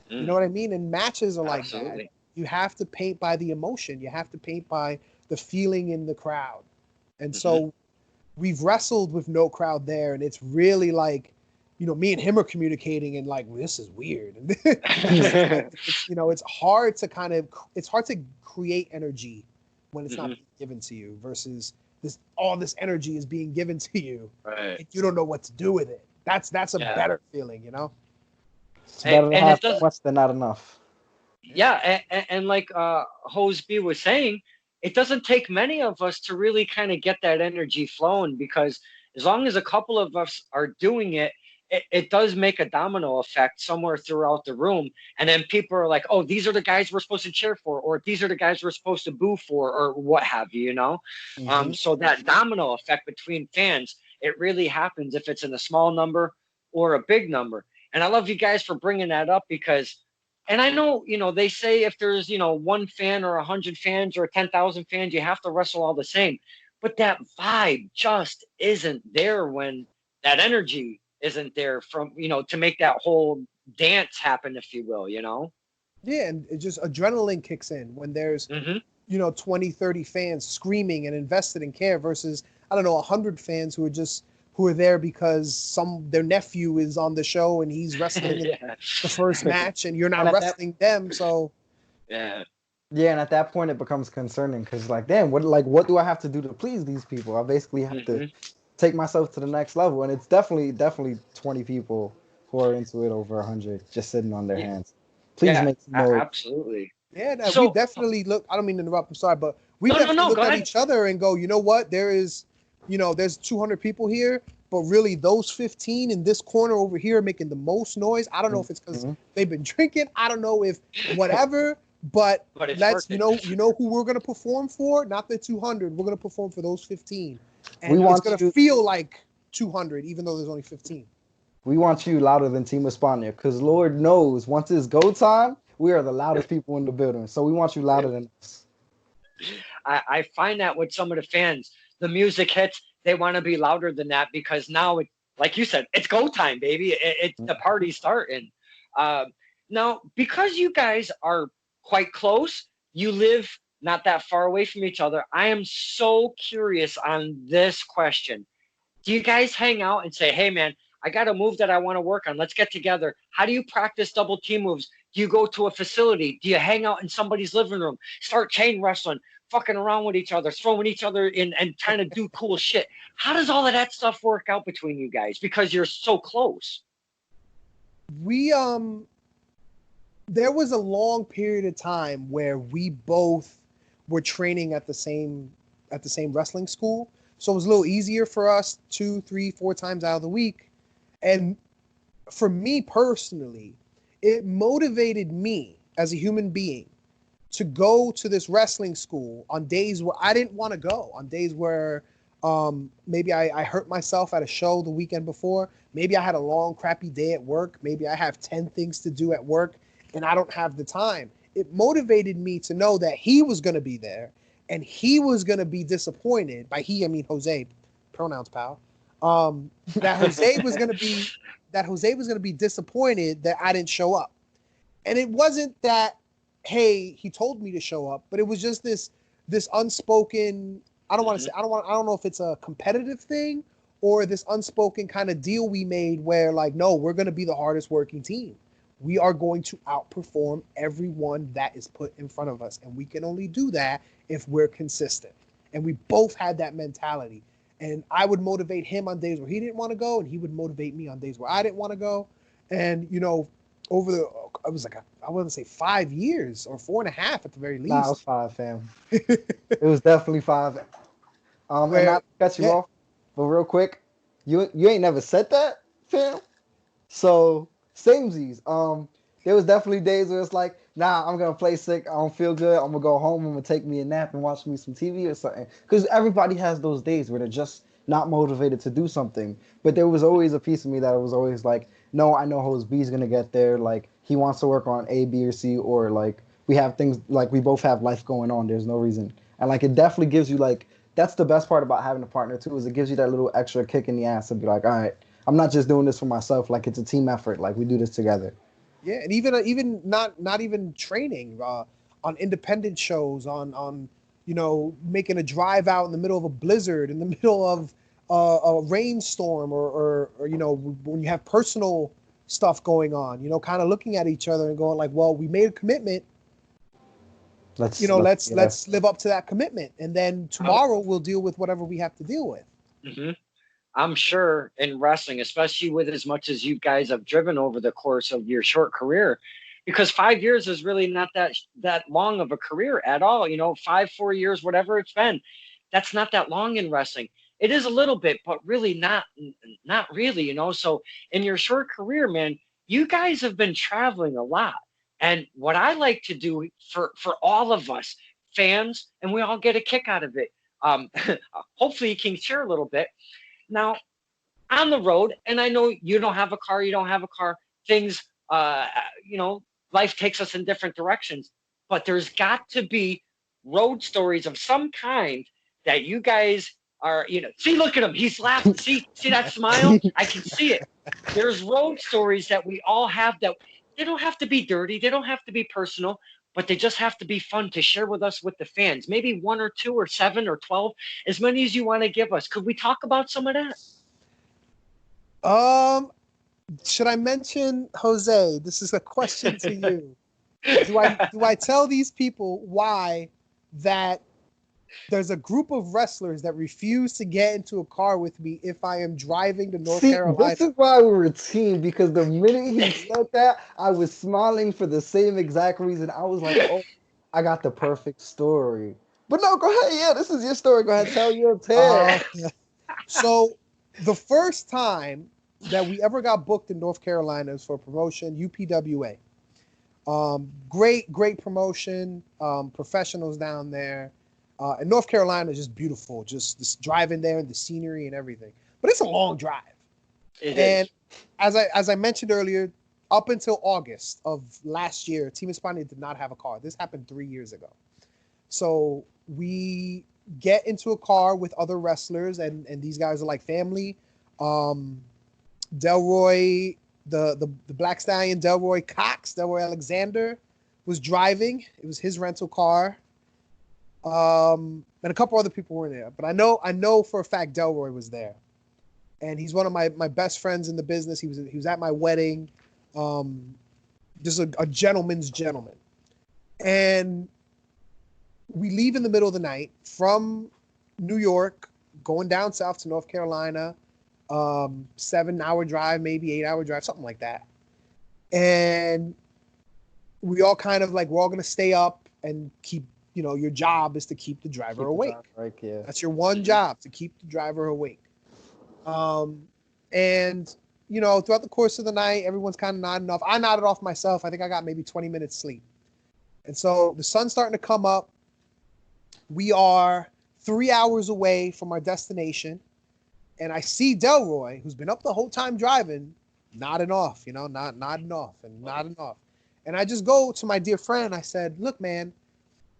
You know Mm. what I mean? And matches are like that. Absolutely. You have to paint by the emotion. You have to paint by the feeling in the crowd. And Mhm. so we've wrestled with no crowd there, and it's really like, me and him are communicating, and like, this is weird. And it's hard to create energy when it's not Mhm. being given to you versus all this energy is being given to you, Right. and you don't know what to do with it. That's a Yeah. better feeling. It's better to And have it too does. much than not enough. Yeah, and like Hoseby was saying, it doesn't take many of us to really kind of get that energy flowing, because as long as a couple of us are doing it, it does make a domino effect somewhere throughout the room. And then people are like, oh, these are the guys we're supposed to cheer for, or these are the guys we're supposed to boo for, or what have you, you know? Hmm. So that domino effect between fans, it really happens if it's in a small number or a big number. And I love you guys for bringing that up, because and I know, they say if there's, one fan or 100 fans or 10,000 fans, you have to wrestle all the same. But that vibe just isn't there when that energy isn't there from, to make that whole dance happen, if you will. Yeah, and it just adrenaline kicks in when there's Hmm. 20, 30 fans screaming and invested in care versus, I don't know, 100 fans who are there because their nephew is on the show and he's wrestling in Yeah. the first match and you're And not at that wrestling them. So Yeah. Yeah, and at that point it becomes concerning because like, damn, what do I have to do to please these people? I basically have to Hmm. take myself to the next level, and it's definitely 20 people who are into it over 100 just sitting on their Yeah. hands. Please Yeah. make some noise. Absolutely. yeah, no, we So, definitely look. I don't mean to interrupt. I'm sorry, but we no, no, definitely no. look Go at ahead. each other and go, you know what? There's 200 people here, but really those 15 in this corner over here are making the most noise. I don't know if it's because Mhm. they've been drinking. I don't know if whatever, but But it's let's working. who we're gonna perform for. Not the 200. We're gonna perform for those 15, We and it's want gonna you feel like 200, even though there's only 15. we want you louder than Team Espana because Lord knows once it's go time, we are the loudest people in the building. So we want you louder than us. I find that with some of the fans, the music hits, they want to be louder than that because now it, like you said, it's go time, baby. It's the party starting. Uh, Now, because you guys are quite close, you live not that far away from each other. I am so curious on this question. Do you guys hang out and say, hey, man, I got a move that I want to work on. Let's get together. How do you practice double team moves? Do you go to a facility? Do you hang out in somebody's living room? Start chain wrestling, fucking around with each other, throwing each other in and trying to do cool shit. How does all of that stuff work out between you guys? Because you're so close. We there was a long period of time where we both were training at the same wrestling school. So it was a little easier for us 2, 3, 4 times out of the week. And for me personally, it motivated me as a human being to go to this wrestling school on days where I didn't want to go, on days where maybe I hurt myself at a show the weekend before. Maybe I had a long, crappy day at work. Maybe I have 10 things to do at work and I don't have the time. It motivated me to know that he was going to be there and he was going to be disappointed. By he, I mean Jose, pronouns, pal. That Jose was going to be disappointed that I didn't show up. And it wasn't that, hey, he told me to show up, but it was just this unspoken, I don't know if it's a competitive thing or this unspoken kind of deal we made where like, no, we're going to be the hardest working team. We are going to outperform everyone that is put in front of us. And we can only do that if we're consistent. And we both had that mentality. And I would motivate him on days where he didn't want to go, and he would motivate me on days where I didn't want to go. And, you know, it was like, I wouldn't say 5 years or 4.5 at the very least. Nah, it was 5, fam. It was definitely 5. And not to cut you off, but real quick, you ain't never said that, fam. So samesies. There was definitely days where it's like, nah, I'm gonna play sick. I don't feel good. I'm gonna go home. I'm gonna take me a nap and watch me some TV or something. Because everybody has those days where they're just not motivated to do something. But there was always a piece of me that was always like, no, I know Hose B's gonna get there. Like he wants to work on A, B, or C, or like we have things like we both have life going on. There's no reason, and like it definitely gives you like that's the best part about having a partner too is it gives you that little extra kick in the ass to be like, all right, I'm not just doing this for myself. Like it's a team effort. Like we do this together. Yeah, and even not even training on independent shows, on you know, making a drive out in the middle of a blizzard, in the middle of a rainstorm, or you know, when you have personal stuff going on, you know, kind of looking at each other and going like, well, we made a commitment. Let's live up to that commitment, and then tomorrow we'll deal with whatever we have to deal with. Mm-hmm. I'm sure in wrestling, especially with as much as you guys have driven over the course of your short career, because 5 years is really not that long of a career at all. You know, 4 years, whatever it's been, that's not that long in wrestling. It is a little bit, but really not really, you know. So in your short career, man, you guys have been traveling a lot. And what I like to do for all of us fans, and we all get a kick out of it. Hopefully you can share a little bit. Now, on the road, and I know you don't have a car, things, you know, life takes us in different directions, but there's got to be road stories of some kind that you guys are, you know, see, look at him. He's laughing. See that smile? I can see it. There's road stories that we all have that they don't have to be dirty. They don't have to be personal, but they just have to be fun to share with us, with the fans. Maybe 1 or 2 or 7 or 12, as many as you want to give us. Could we talk about some of that? Should I mention Jose? This is a question to you. Do I tell these people why that there's a group of wrestlers that refuse to get into a car with me if I am driving to North Carolina? This is why we were a team, because the minute he said that, I was smiling for the same exact reason. I was like, oh, I got the perfect story. But no, go ahead. Yeah, this is your story. Go ahead, tell your tale. So the first time that we ever got booked in North Carolina was for promotion, UPWA. Great promotion, professionals down there. And North Carolina is just beautiful, just driving there and the scenery and everything. But it's a long drive. It is. As I mentioned earlier, up until August of last year, Team Espana did not have a car. This happened 3 years ago. So we get into a car with other wrestlers, and these guys are like family. Delroy, the Black Stallion, Delroy Alexander was driving. It was his rental car. And a couple other people were in there, but I know for a fact Delroy was there, and he's one of my best friends in the business. He was at my wedding, just a gentleman's gentleman, and we leave in the middle of the night from New York, going down south to North Carolina, 7-hour drive, maybe 8-hour drive, something like that, and we all kind of like, we're all gonna stay up and keep. Your job is to keep the driver awake. Right, yeah. That's your one job, to keep the driver awake. And throughout the course of the night, everyone's kind of nodding off. I nodded off myself. I think I got maybe 20 minutes sleep. And so the sun's starting to come up. We are 3 hours away from our destination. And I see Delroy, who's been up the whole time driving, nodding off, nodding off. And I just go to my dear friend. I said, look, man,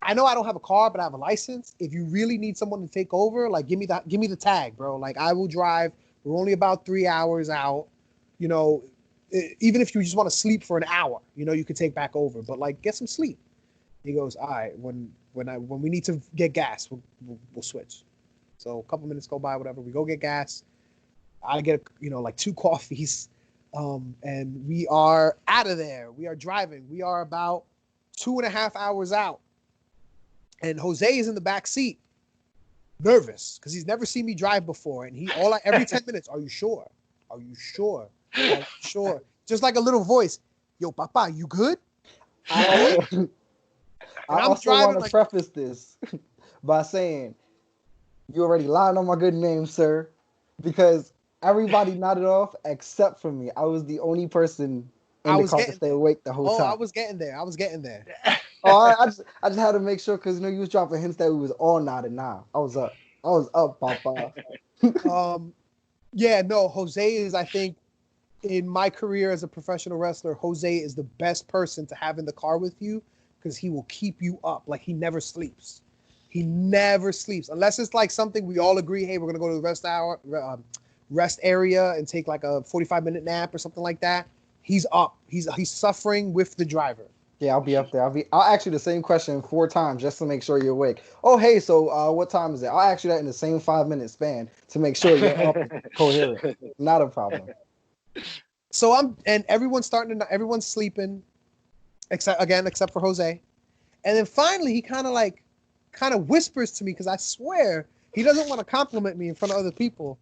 I know I don't have a car, but I have a license. If you really need someone to take over, like give me the tag, bro. Like I will drive. We're only about 3 hours out. Even if you just want to sleep for an hour, you could take back over. But like get some sleep. He goes, all right. When we need to get gas, we'll switch. So a couple minutes go by, whatever. We go get gas. I get like 2 coffees, and we are out of there. We are driving. We are about 2.5 hours out. And Jose is in the back seat, nervous, because he's never seen me drive before. And every 10 minutes, are you sure? Are you sure? Are you sure? Just like a little voice, yo, papa, you good? I also want to like, preface this by saying, you already lied on my good name, sir, because everybody nodded off except for me. I was the only person in the car to stay awake the whole time. I was getting there. I just had to make sure, because you was dropping hints that we was all nodded. Nah, I was up, Papa. Yeah, no, Jose is, I think, in my career as a professional wrestler, Jose is the best person to have in the car with you, because he will keep you up. Like, he never sleeps. He never sleeps, unless it's like something we all agree, hey, we're gonna go to the rest area and take like a 45-minute nap or something like that. He's up. He's suffering with the driver. Yeah, I'll be up there. I'll ask you the same question 4 times just to make sure you're awake. Oh, hey, so what time is it? I'll ask you that in the same 5-minute span to make sure you're up and coherent. Not a problem. So everyone's sleeping, except for Jose. And then finally he kind of whispers to me, because I swear he doesn't want to compliment me in front of other people.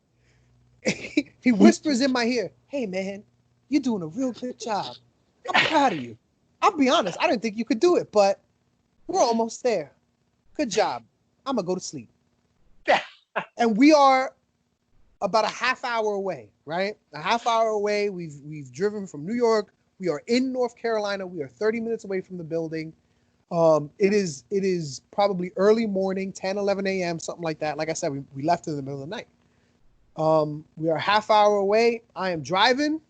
He whispers in my ear, hey man, you're doing a real good job. I'm proud of you. I'll be honest, I didn't think you could do it, but we're almost there. Good job. I'm gonna go to sleep. And we are about a half hour away, right? A half hour away. We've driven from New York. We are in North Carolina. We are 30 minutes away from the building. It is probably early morning, 10, 11 a.m., something like that. Like I said, we left in the middle of the night. We are a half hour away. I am driving.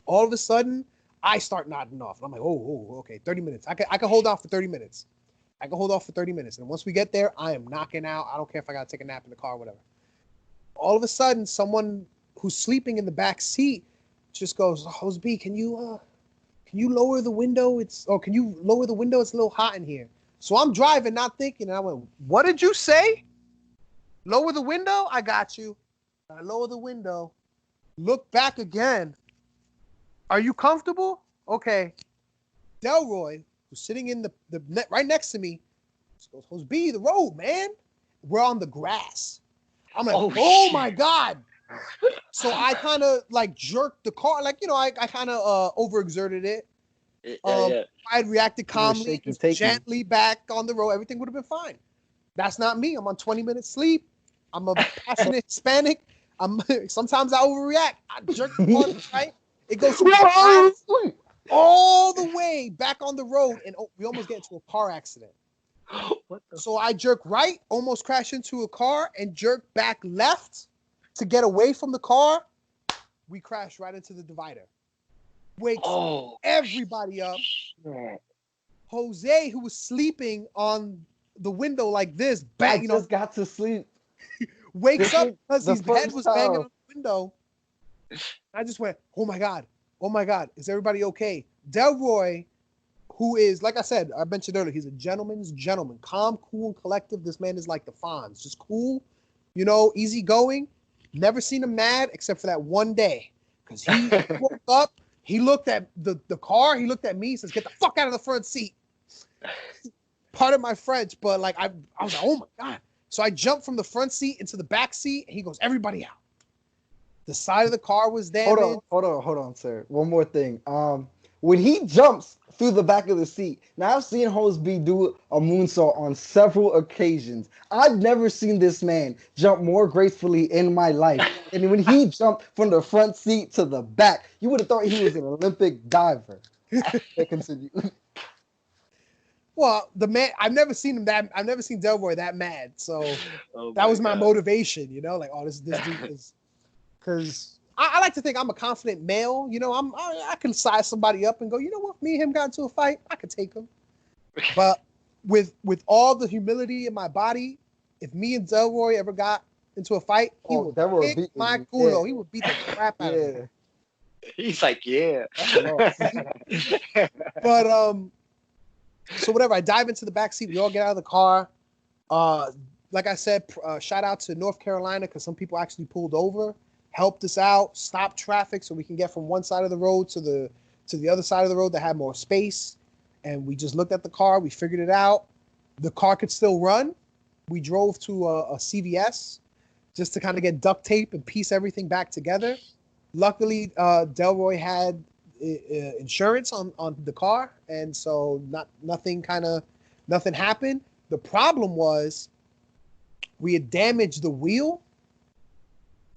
All of a sudden, I start nodding off. I'm like, okay, 30 minutes. I can hold off for 30 minutes. And once we get there, I am knocking out. I don't care if I got to take a nap in the car or whatever. All of a sudden, someone who's sleeping in the back seat just goes, Jose B, can you lower the window? Can you lower the window? It's a little hot in here. So I'm driving, not thinking. And I went, what did you say? Lower the window? I got you. I lower the window. Look back again. Are you comfortable? Okay. Delroy, who's sitting in the net right next to me, goes, Jose B, the road, man. We're on the grass. I'm like, oh my God. So I kind of like jerked the car. Like, I kind of overexerted it. I had reacted calmly, just gently back on the road. Everything would have been fine. That's not me. I'm on 20 minutes sleep. I'm a passionate Hispanic. Sometimes I overreact. I jerk the car right. It goes all the way back on the road, and we almost get into a car accident. So I jerk right, almost crash into a car, and jerk back left to get away from the car. We crash right into the divider. Wakes everybody up. Jose, who was sleeping on the window like this, I bang, you know, just got to sleep. wakes This up is because the his head first was banging time. on the window. I just went, oh my God, is everybody okay? Delroy, who is, like I said, I mentioned earlier, he's a gentleman's gentleman, calm, cool, and collective. This man is like the Fonz, just cool, you know, easygoing. Never seen him mad except for that one day, because he woke up, he looked at the car, he looked at me, says, "Get the fuck out of the front seat." Pardon my French, but like I was like, oh my God. So I jumped from the front seat into the back seat, and he goes, "Everybody out." The side of the car was damaged. Hold on, sir. One more thing. When he jumps through the back of the seat, now I've seen Hoseby do a moonsault on several occasions. I've never seen this man jump more gracefully in my life. And when he jumped from the front seat to the back, you would have thought he was an Olympic diver. Continue. Well, the man, I've never seen Delroy that mad. So Oh that was my God. motivation, you know, like, oh, this dude is, because I like to think I'm a confident male. You know, I can size somebody up and go, you know what, me and him got into a fight, I could take him. But with all the humility in my body, if me and Delroy ever got into a fight, he would Delroy kick beat my me. culo. Yeah. He would beat the crap out of me. He's like, yeah. That's a loss. But so whatever, I dive into the back seat. We all get out of the car. Like I said, shout out to North Carolina, because some people actually pulled over, helped us out, stopped traffic so we can get from one side of the road to the other side of the road that had more space. And we just looked at the car. We figured it out. The car could still run. We drove to a CVS just to kind of get duct tape and piece everything back together. Luckily, Delroy had insurance on the car, and so nothing happened. The problem was we had damaged the wheel,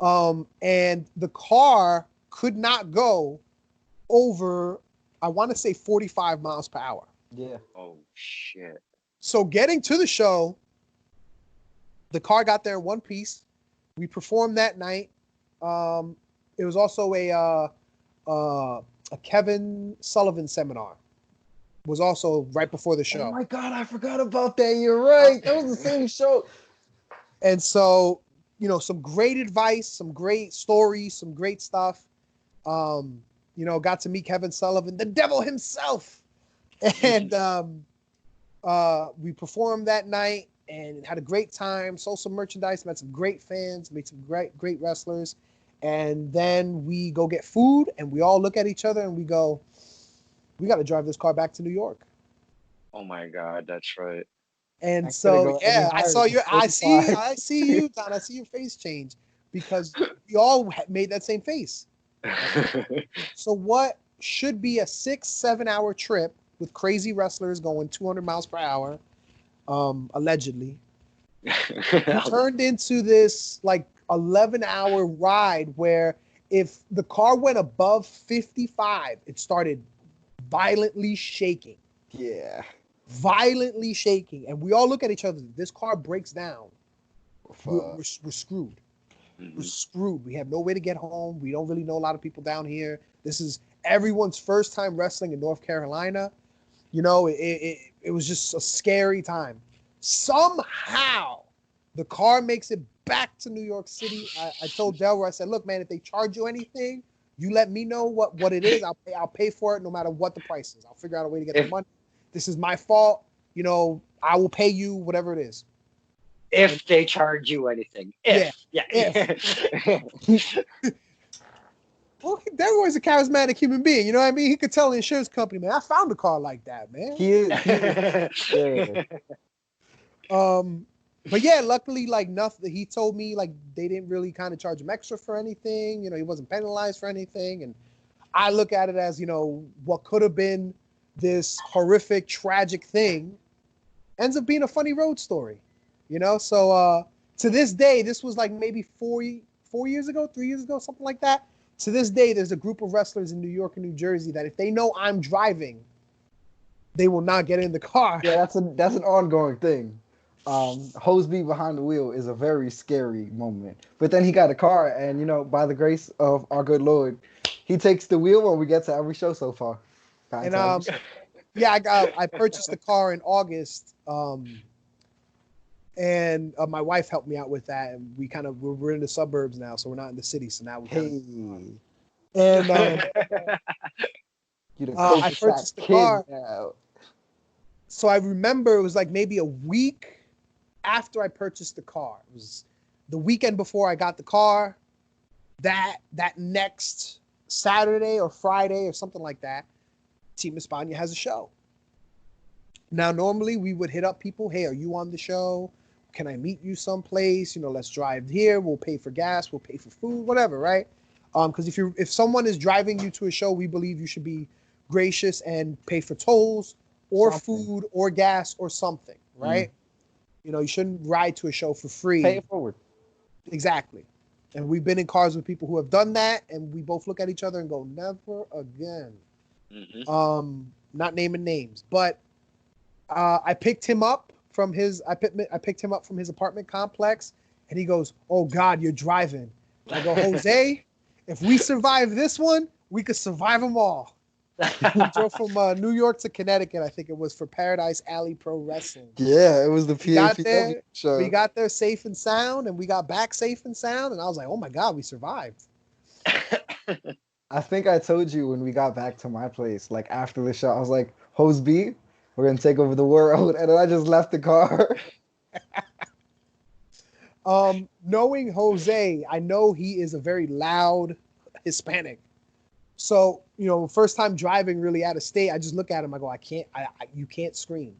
and the car could not go over, I want to say, 45 miles per hour. Yeah. Oh shit. So getting to the show, the car got there in one piece. We performed that night. It was also a Kevin Sullivan seminar. Was also right before the show. Oh my God, I forgot about that. You're right. That was the same show. And so, you know, some great advice, some great stories, some great stuff. You know, got to meet Kevin Sullivan, the devil himself. And we performed that night and had a great time, sold some merchandise, met some great fans, made some great wrestlers. And then we go get food, and we all look at each other and we go, we got to drive this car back to New York. Oh my God, that's right. And so, yeah, I see you, Don. I see your face change, because we all made that same face. So what should be a 6-7 hour trip with crazy wrestlers going 200 miles per hour, allegedly, turned into this like 11-hour ride where if the car went above 55, it started violently shaking. Yeah. Violently shaking. And we all look at each other. This car breaks down. We're screwed. We're screwed. We have no way to get home. We don't really know a lot of people down here. This is everyone's first time wrestling in North Carolina. You know, it was just a scary time. Somehow, the car makes it back to New York City. I told Delroy, I said, look, man, if they charge you anything, you let me know what it is. I'll pay for it no matter what the price is. I'll figure out a way to get the money. This is my fault. You know, I will pay you whatever it is. If they charge you anything. If. Well, Delroy's a charismatic human being. You know what I mean? He could tell the insurance company, man, I found a car like that, man. He is. Yeah. But yeah, luckily, like nothing. He told me like they didn't really kind of charge him extra for anything. You know, he wasn't penalized for anything. And I look at it as, you know, what could have been this horrific, tragic thing ends up being a funny road story. You know, so to this day, this was like maybe 3 years ago, something like that. To this day, there's a group of wrestlers in New York and New Jersey that if they know I'm driving, they will not get in the car. Yeah, that's an ongoing thing. Hoseby behind the wheel is a very scary moment. But then he got a car, and you know, by the grace of our good Lord, he takes the wheel when we get to every show so far. And yeah, I purchased the car in August. And my wife helped me out with that, and we're in the suburbs now, so we're not in the city. So now we Hey, and you the I cul-de-sac purchased the kid car. now. So I remember it was like maybe a week after I purchased the car. It was the weekend before I got the car. That next Saturday or Friday or something like that, Team Espana has a show. Now, normally we would hit up people. Hey, are you on the show? Can I meet you someplace? Let's drive here. We'll pay for gas. We'll pay for food, whatever, right? Because if someone is driving you to a show, we believe you should be gracious and pay for tolls or Something. food or gas or something, right? You shouldn't ride to a show for free. Pay it forward. Exactly. And we've been in cars with people who have done that, and we both look at each other and go, never again. Not naming names, but I picked him up from his apartment complex, and he goes, "Oh God, you're driving." And I go, "Jose, if we survive this one, we could survive them all." We drove from New York to Connecticut, I think it was, for Paradise Alley Pro Wrestling. Yeah, it was the We got PAPW there, show. we got there safe and sound, and we got back safe and sound, and I was like, "Oh my God, we survived." I think I told you when we got back to my place, like after the show, I was like, Hose B, we're gonna take over the world. And then I just left the car. Knowing Jose, I know he is a very loud Hispanic. So, first time driving really out of state, I just look at him, I go, you can't scream.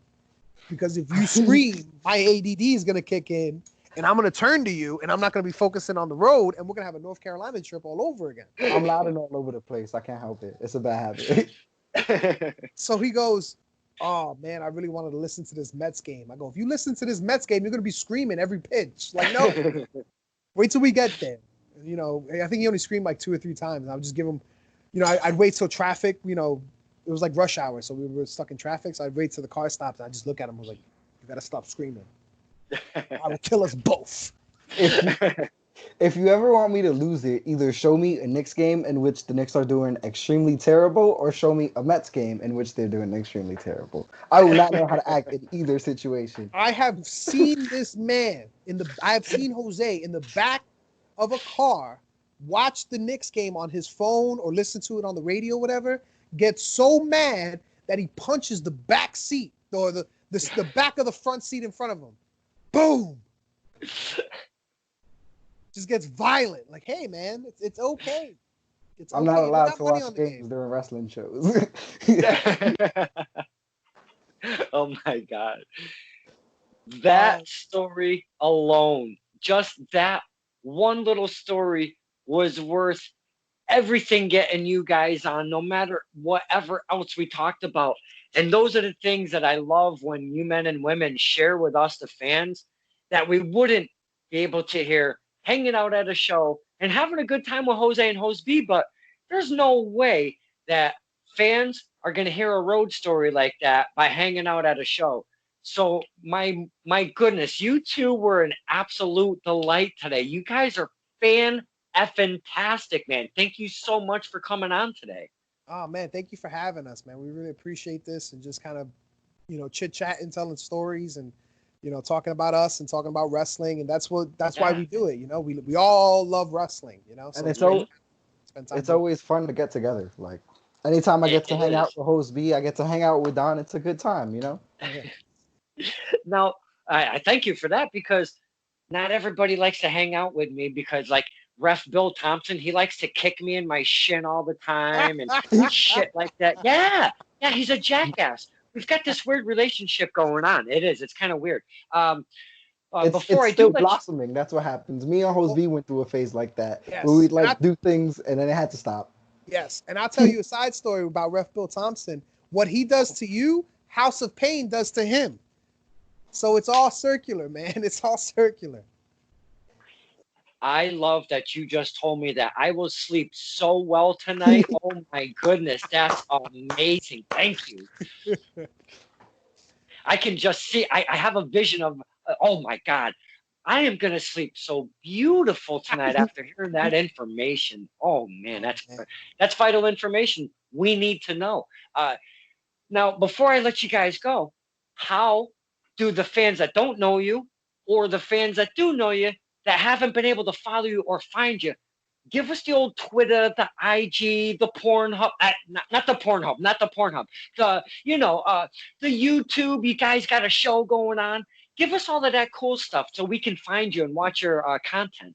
Because if you scream, my ADD is gonna kick in, and I'm gonna turn to you, and I'm not gonna be focusing on the road, and we're gonna have a North Carolina trip all over again. I'm loud and all over the place. I can't help it. It's a bad habit. So he goes, "Oh man, I really wanted to listen to this Mets game." I go, "If you listen to this Mets game, you're gonna be screaming every pitch." Like, no, wait till we get there. I think he only screamed like 2 or 3 times. I would just give him, I'd wait till traffic, it was like rush hour, so we were stuck in traffic. So I'd wait till the car stopped, and I just look at him. I was like, "You gotta stop screaming. I will kill us both." If you ever want me to lose it, either show me a Knicks game in which the Knicks are doing extremely terrible, or show me a Mets game in which they're doing extremely terrible. I will not know how to act in either situation. I have seen this man I have seen Jose in the back of a car watch the Knicks game on his phone or listen to it on the radio, whatever, get so mad that he punches the back seat or the back of the front seat in front of him. Boom. Just gets violent. Like, hey man, it's okay. I'm not allowed to watch games during wrestling shows. Oh my God. That story alone, just that one little story, was worth everything getting you guys on, no matter whatever else we talked about. And those are the things that I love when you men and women share with us, the fans, that we wouldn't be able to hear hanging out at a show and having a good time with Jose and Jose B. But there's no way that fans are going to hear a road story like that by hanging out at a show. So my goodness, you two were an absolute delight today. You guys are fan-effing-tastic, man. Thank you so much for coming on today. Oh man, thank you for having us, man. We really appreciate this, and just kind of, chit-chatting, telling stories, and talking about us and talking about wrestling, and that's why we do it. We all love wrestling, so and it's always fun to get together. Like anytime I get to hang out with Host B, I get to hang out with Don. It's a good time, Now, I thank you for that, because not everybody likes to hang out with me, because like Ref Bill Thompson, he likes to kick me in my shin all the time and shit like that. Yeah, he's a jackass. We've got this weird relationship going on. It's kind of weird. It's still blossoming. That's what happens. Me and Host B went through a phase like that, where we'd do things and then it had to stop. Yes, and I'll tell you a side story about Ref Bill Thompson. What he does to you, House of Pain does to him. So it's all circular, man. It's all circular. I love that you just told me that. I will sleep so well tonight. Oh my goodness, that's amazing. Thank you. I can just see, I have a vision of, oh my God, I am going to sleep so beautiful tonight after hearing that information. Oh man, that's vital information we need to know. Now, before I let you guys go, how do the fans that don't know you or the fans that do know you that haven't been able to follow you or find you, give us the old Twitter, the IG, the Pornhub, not the Pornhub, the, the YouTube. You guys got a show going on. Give us all of that cool stuff so we can find you and watch your content.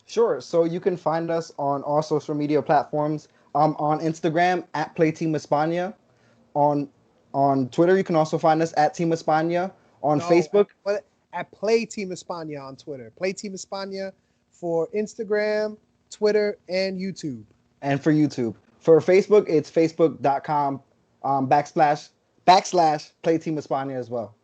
Sure. So you can find us on all social media platforms. On Instagram at Play Team Espana. On Twitter, you can also find us at Team Espana. On Facebook, at Play Team Espana on Twitter. Play Team Espana for Instagram, Twitter, and YouTube. And for YouTube. For Facebook, it's facebook.com // Play Team Espana as well.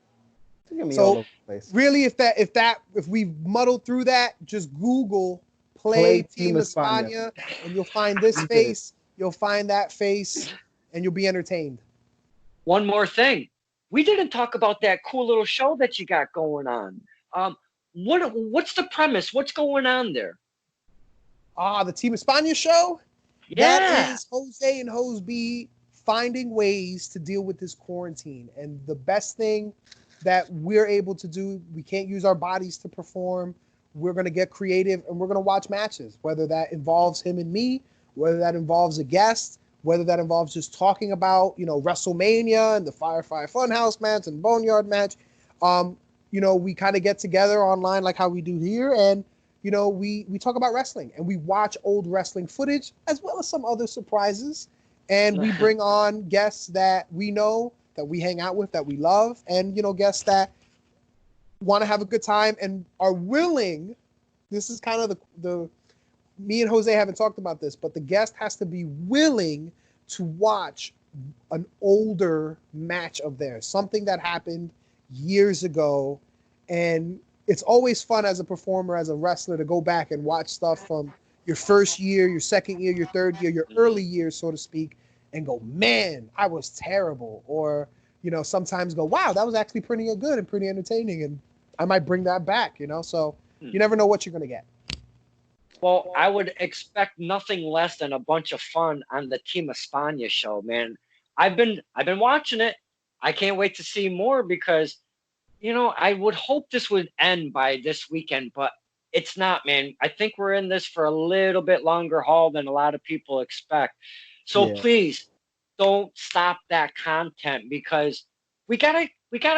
So really, if we muddled through that, just Google Play Team Espana, and you'll find this face, you'll find that face, and you'll be entertained. One more thing. We didn't talk about that cool little show that you got going on. What's the premise? What's going on there? The Team Espana show? Yeah. That is Jose and Hose B finding ways to deal with this quarantine. And the best thing that we're able to do, we can't use our bodies to perform. We're going to get creative and we're going to watch matches, whether that involves him and me, whether that involves a guest, whether that involves just talking about, WrestleMania and the Firefly Funhouse match and Boneyard match. We kind of get together online like how we do here, and we talk about wrestling and we watch old wrestling footage as well as some other surprises, and we bring on guests that we know, that we hang out with, that we love, and guests that want to have a good time and are willing. This is kind of the me and Jose haven't talked about this, but the guest has to be willing to watch an older match of theirs, something that happened years ago. And it's always fun as a performer, as a wrestler, to go back and watch stuff from your first year, your second year, your third year, your early years, so to speak, and go, man, I was terrible. Or, sometimes go, wow, that was actually pretty good and pretty entertaining. And I might bring that back, so you never know what you're going to get. Well, I would expect nothing less than a bunch of fun on the Team Espana show, man. I've been watching it. I can't wait to see more because, I would hope this would end by this weekend, but it's not, man. I think we're in this for a little bit longer haul than a lot of people expect. So please don't stop that content, because we gotta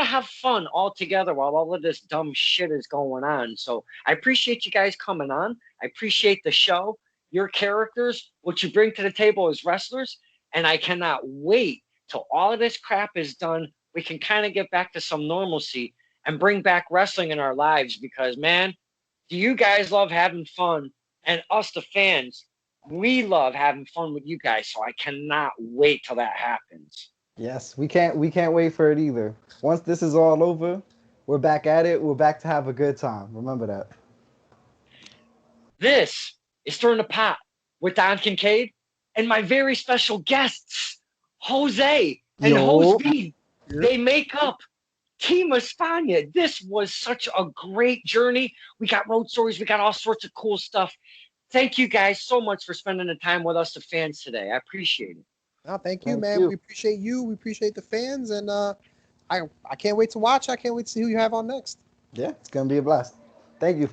have fun all together while all of this dumb shit is going on. So I appreciate you guys coming on. I appreciate the show, your characters, what you bring to the table as wrestlers, and I cannot wait till all of this crap is done. We can kind of get back to some normalcy and bring back wrestling in our lives, because, man, do you guys love having fun? And us, the fans, we love having fun with you guys. So I cannot wait till that happens. Yes, we can't wait for it either. Once this is all over, we're back at it. We're back to have a good time. Remember that. This is Stirring the Pot with Don Kincaid and my very special guests, Jose and Hose B. They make up Team Espana. This was such a great journey. We got road stories. We got all sorts of cool stuff. Thank you guys so much for spending the time with us, the fans, today. I appreciate it. Oh, thank you, man. We appreciate you. We appreciate the fans. And I can't wait to watch. I can't wait to see who you have on next. Yeah, it's going to be a blast. Thank you.